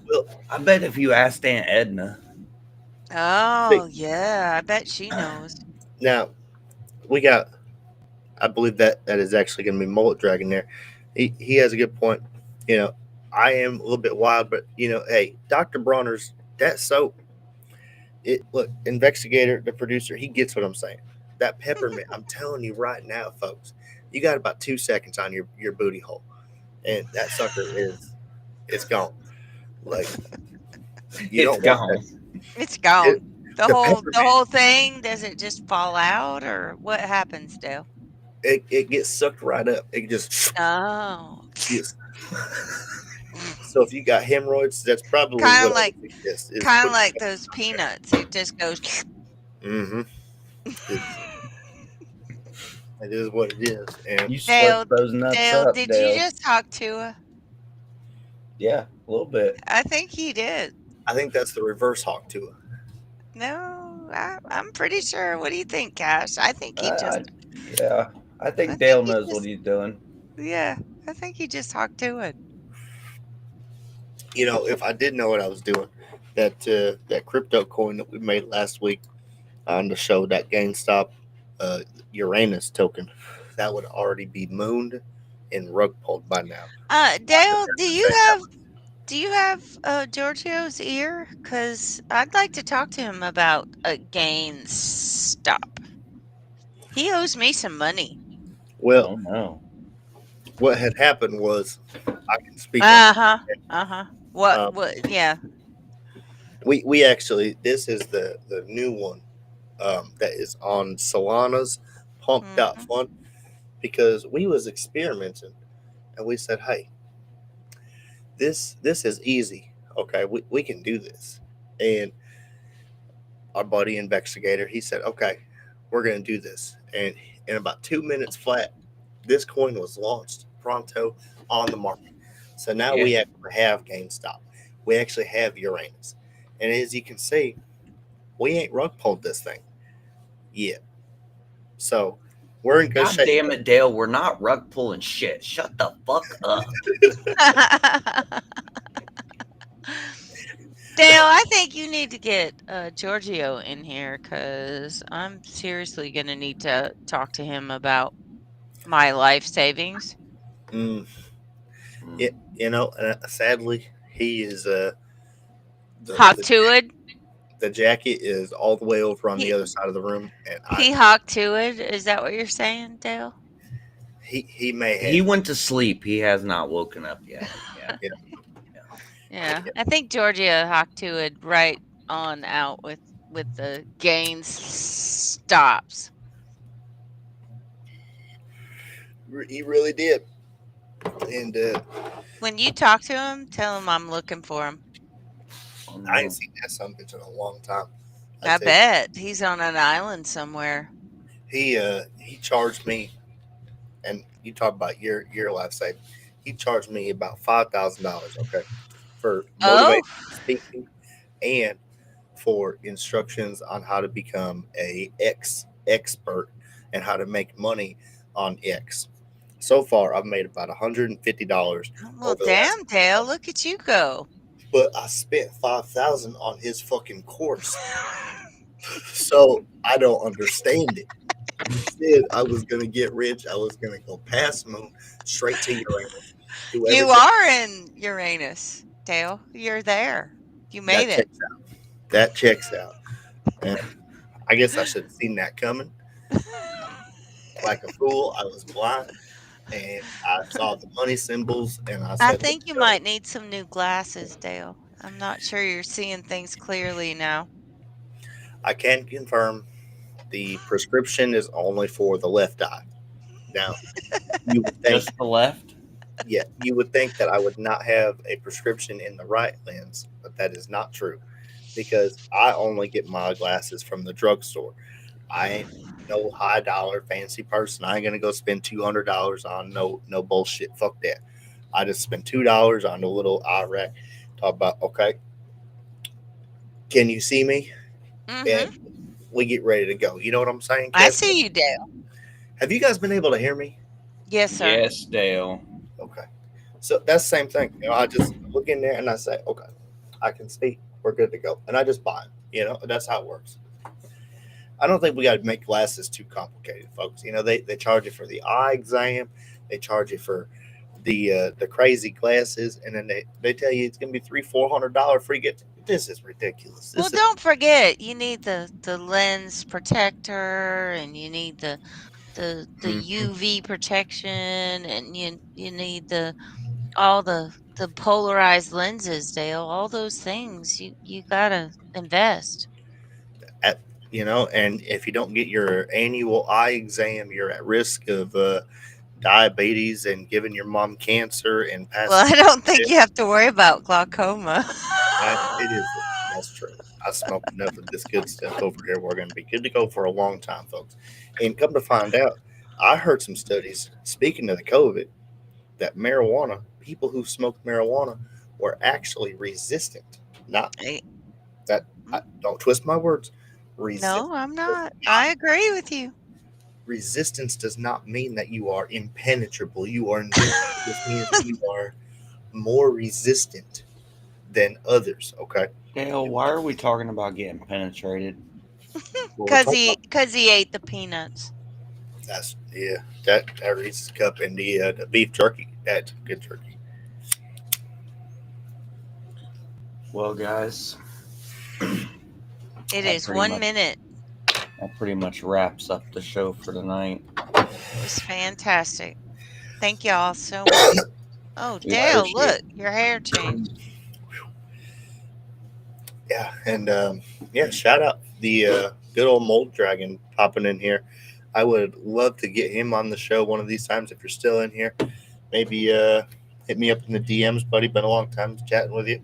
well, I bet if you asked Aunt Edna, Oh yeah, I bet she knows. now we got. I believe that is actually going to be Mullet Dragon there. He has a good point. You know, I am a little bit wild, but hey, Dr. Bronner's that soap. It look, investigator, the producer, he gets what I'm saying. That peppermint, I'm telling you right now, folks, you got about 2 seconds on your booty hole, and that sucker it's gone. Like you it's don't want that. gone. It's It, gone. The the whole peppermint, the whole thing, does it just fall out or what happens, Dale? it gets sucked right up. It just Oh. gets. So if you got hemorrhoids, that's probably Kind what of I like would suggest is kind of putting. like those peanuts. It just goes. Mm-hmm. It is what it is, and You slurp Dale, those nuts Dale, up, did you Dale. just talk to her? Yeah, a little bit. I think he did. I think that's the reverse hawk to it. No, I'm pretty sure. What do you think, Cash? I think he just. Yeah, I I think think Dale he knows what just. he's doing. Yeah, I think he just talked to it. If I did know what I was doing, that crypto coin that we made last week on the show, that GameStop uh, Uranus token, that would already be mooned and rug pulled by now. Dale, Say that do you have Giorgio's ear? Cause I'd like to talk to him about a GameStop. He owes me some money. Well, Oh no. what had happened was I can speak on. Uh huh. Uh huh. What? Um, What? Yeah. we actually this is the new one that is on Solana's Pump Hmm. Fund because we was experimenting and we said, hey, this is easy. Okay, we can do this. And our buddy investigator, he said, okay, we're gonna do this. And in about 2 minutes flat, this coin was launched pronto on the market. So now Yeah. we actually have GameStop. We actually have Uranus. And as you can see, we ain't rug pulled this thing yet. So we're in good God shape. damn it, Dale. We're not rug pulling shit. Shut the fuck up. Dale, I think you need to get Giorgio in here because I'm seriously going to need to talk to him about my life savings. Mm, Mm. sadly, he is Hawk the to it. the jacket is all the way over on the He, other side of the room, and he hawk to it. Is that what you're saying, Dale? he may He have. went to sleep. He has not woken up yet. Yeah. Yeah. Yeah, Yeah. I think Georgia hawk to it right on out with the gains stops. He really did. And When you talk to him, tell him I'm looking for him. I ain't seen that son of a bitch in a long time. I Tell you, bet he's on an island somewhere. he charged me, and you talk about your life saving. He charged me about $5,000, okay, for Oh, motivational speaking and for instructions on how to become a X expert and how to make money on X. So far, I've made about $150 well, over the last. damn, Dale, look at you go. But I spent 5,000 on his fucking course, so I don't understand it. He said I was gonna get rich. I was gonna go past moon straight to Uranus. Do You everything are in Uranus, Dale. You're there. You that made it. checks out. That checks out. And I guess I should have seen that coming. Like a fool, I was blind, and I saw the money symbols, and I I said, "Let's think you go." might need some new glasses, Dale. I'm not sure you're seeing things clearly now. I can confirm the prescription is only for the left eye. Now, you would think, Just the left? yeah, you would think that I would not have a prescription in the right lens, but that is not true because I only get my glasses from the drugstore. I ain't no high dollar fancy person. I ain't gonna go spend $200 on no bullshit. Fuck that. I just spend $2 on a little eye rack. Talk about okay, can you see me? Mm-hmm. And we get ready to go. You know what I'm saying, I Cash? see you, Dale. Have you guys been able to hear me? Yes, sir. Yes, Dale. Okay. So that's the same thing. I just look in there and I say, okay, I can see. We're good to go. And I just buy them. That's how it works. I don't think we got to make glasses too complicated, folks. They charge you for the eye exam, they charge you for the crazy glasses, and then they tell you it's gonna be $300-400 free gift. This is ridiculous. Well, This is don't forget you need the lens protector, and you need the Mhm. UV protection, and you need the polarized lenses, Dale. All those things you gotta invest. at and if you don't get your annual eye exam, you're at risk of diabetes and giving your mom cancer and Well, passing. I don't think you have to worry about glaucoma. It is. That's true. I smoked enough of this good stuff over here. We're going to be good to go for a long time, folks. And come to find out, I heard some studies, speaking of the COVID, that marijuana, people who smoked marijuana were actually resistant. Not I- that, don't twist my words. Resist no, I'm does not. I not, agree with you. resistance does not mean that you are impenetrable. You are invincible. This means that you are more resistant than others. Okay. Dale, why are we talking about getting penetrated? Well, we're Cause talking he about cause he ate the peanuts. that's yeah. That Reese's cup and the beef jerky. That's good jerky. Well, guys, It that is pretty 1 much minute. that pretty much wraps up the show for tonight. It was fantastic. Thank y'all so much. Oh, We Dale, appreciate look, your hair changed. Yeah, and yeah, shout out the good old mold dragon popping in here. I would love to get him on the show one of these times if you're still in here. Maybe hit me up in the DMs, buddy. Been a long time chatting with you.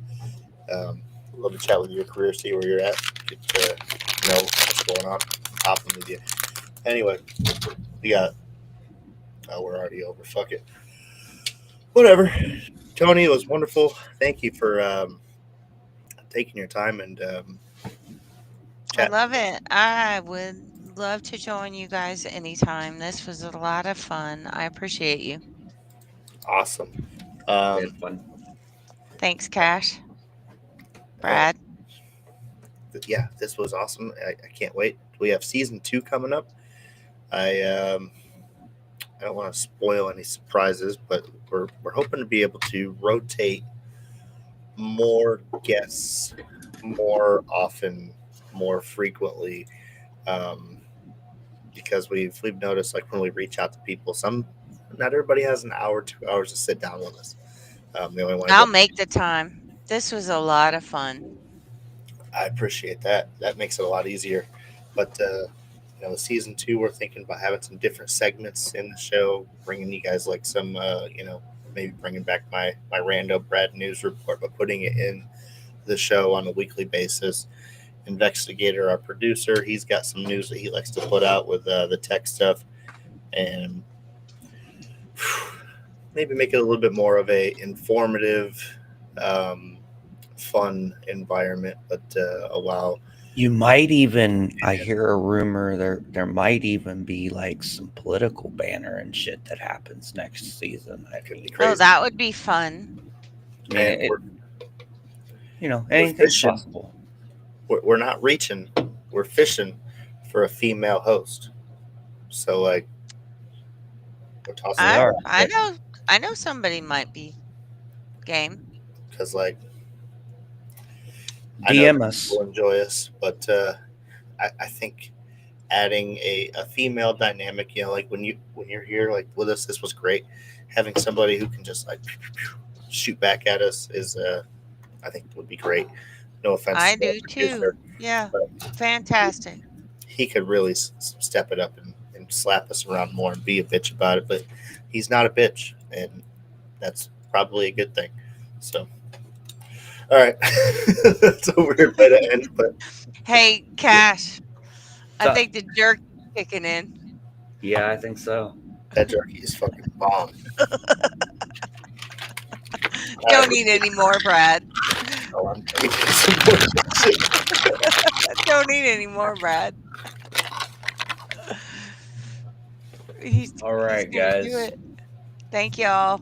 Love to chat with your career, see where you're at, get to know what's going on, popping with you. Anyway, we got Oh, we're already over. Fuck it. Whatever. Tony, it was wonderful. Thank you for taking your time and I chatting. love it. I would love to join you guys anytime. This was a lot of fun. I appreciate you. Awesome. We had fun. Thanks, Cash. uh, Brad. yeah, this was awesome. I can't wait. We have season 2 coming up. I don't want to spoil any surprises, but we're hoping to be able to rotate more guests more often, more frequently, because we've noticed, like, when we reach out to people, not everybody has an hour, 2 hours to sit down with us. They only want to I'll go. make the time. This was a lot of fun. I appreciate that. That makes it a lot easier. But the season 2, we're thinking about having some different segments in the show, bringing you guys like some, maybe bringing back my rando Brad news report, but putting it in the show on a weekly basis. Investigator, our producer, he's got some news that he likes to put out with the tech stuff, and maybe make it a little bit more of a informative, fun environment, but allow. You might even, I hear a rumor there might even be like some political banner and shit that happens next season. That could be Oh, crazy. that would be fun. I mean, And anything's fishing. possible. We're not reaching, we're fishing for a female host. So, like, we're tossing it out I know somebody might be game. because, like, I know DM that us. people enjoy us, but I think adding a female dynamic, like when you're here, like, with us, this was great. Having somebody who can just, like, shoot back at us is, I think, would be great. No offense. I to the do producer, too. Yeah. but Fantastic. he could really step it up and slap us around more and be a bitch about it. But he's not a bitch, and that's probably a good thing. So, all right, that's a weird way to end. But Hey, Cash. I So- think the jerk kicking in. Yeah, I think so. that jerky is fucking bomb. Don't need any more, Brad. Oh, I'm taking some more shit. Don't need any more, Brad. All right, he's gonna do guys. it. Thank y'all.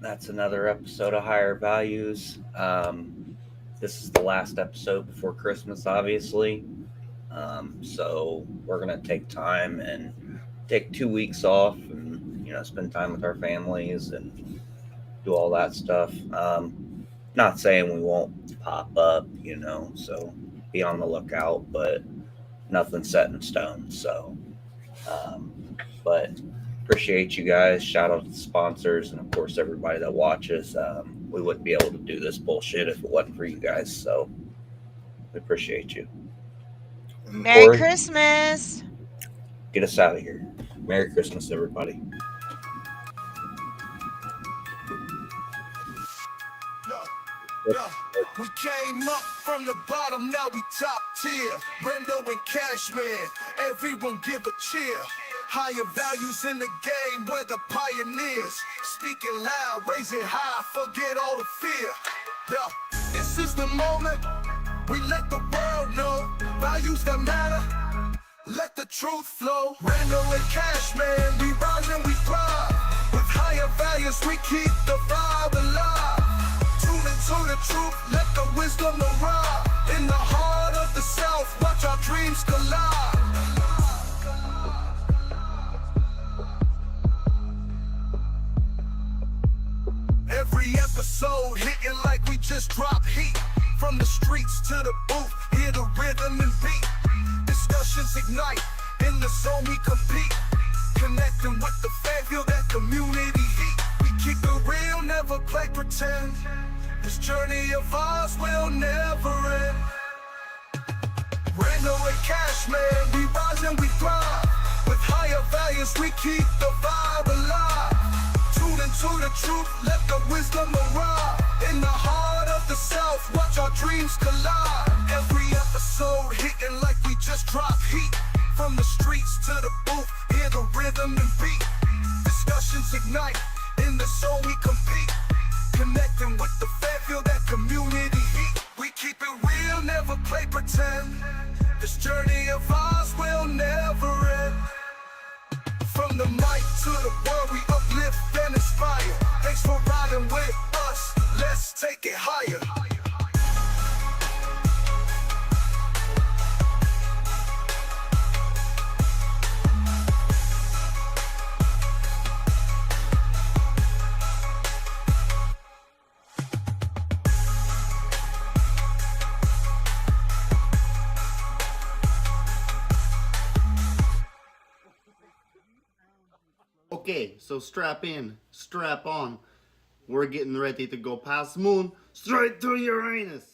That's another episode of Higher Values. This is the last episode before Christmas, obviously. So we're gonna take time and take 2 weeks off, and spend time with our families and do all that stuff. Not saying we won't pop up, so be on the lookout, but nothing's set in stone. So, but appreciate you guys. Shout out to the sponsors and, of course, everybody that watches. We wouldn't be able to do this bullshit if it wasn't for you guys. So we appreciate you. Merry Corey, Christmas. get us out of here. Merry Christmas, everybody. We came up from the bottom, now we top tier. Brendo and Cashman, everyone give a cheer. Higher values in the game, we're the pioneers. Speaking loud, raise it high, forget all the fear. This is the moment, we let the world know. Values that matter, let the truth flow. Brendo and Cashman, we rise and we thrive. With higher values, we keep the vibe alive. To the truth, let the wisdom arrive. In the heart of the South, watch our dreams collide. Every episode hitting like we just dropped heat. From the streets to the booth, hear the rhythm and beat. Discussions ignite, in the zone we compete. Connecting with the fan, feel that community heat. We keep it real, never play pretend. This journey of ours will never end. Brando and Cashman, we rise and we thrive. With higher values, we keep the vibe alive. Tune into the truth, let the wisdom arrive. In the heart of the South, watch our dreams collide. Every episode hitting like we just dropped heat. From the streets to the booth, hear the rhythm and beat. This journey of ours will never end. From the mic to the world, we uplift and inspire. Thanks for riding with us. Let's take it higher. Okay, so strap in, strap on. We're getting ready to go past moon, straight to Uranus.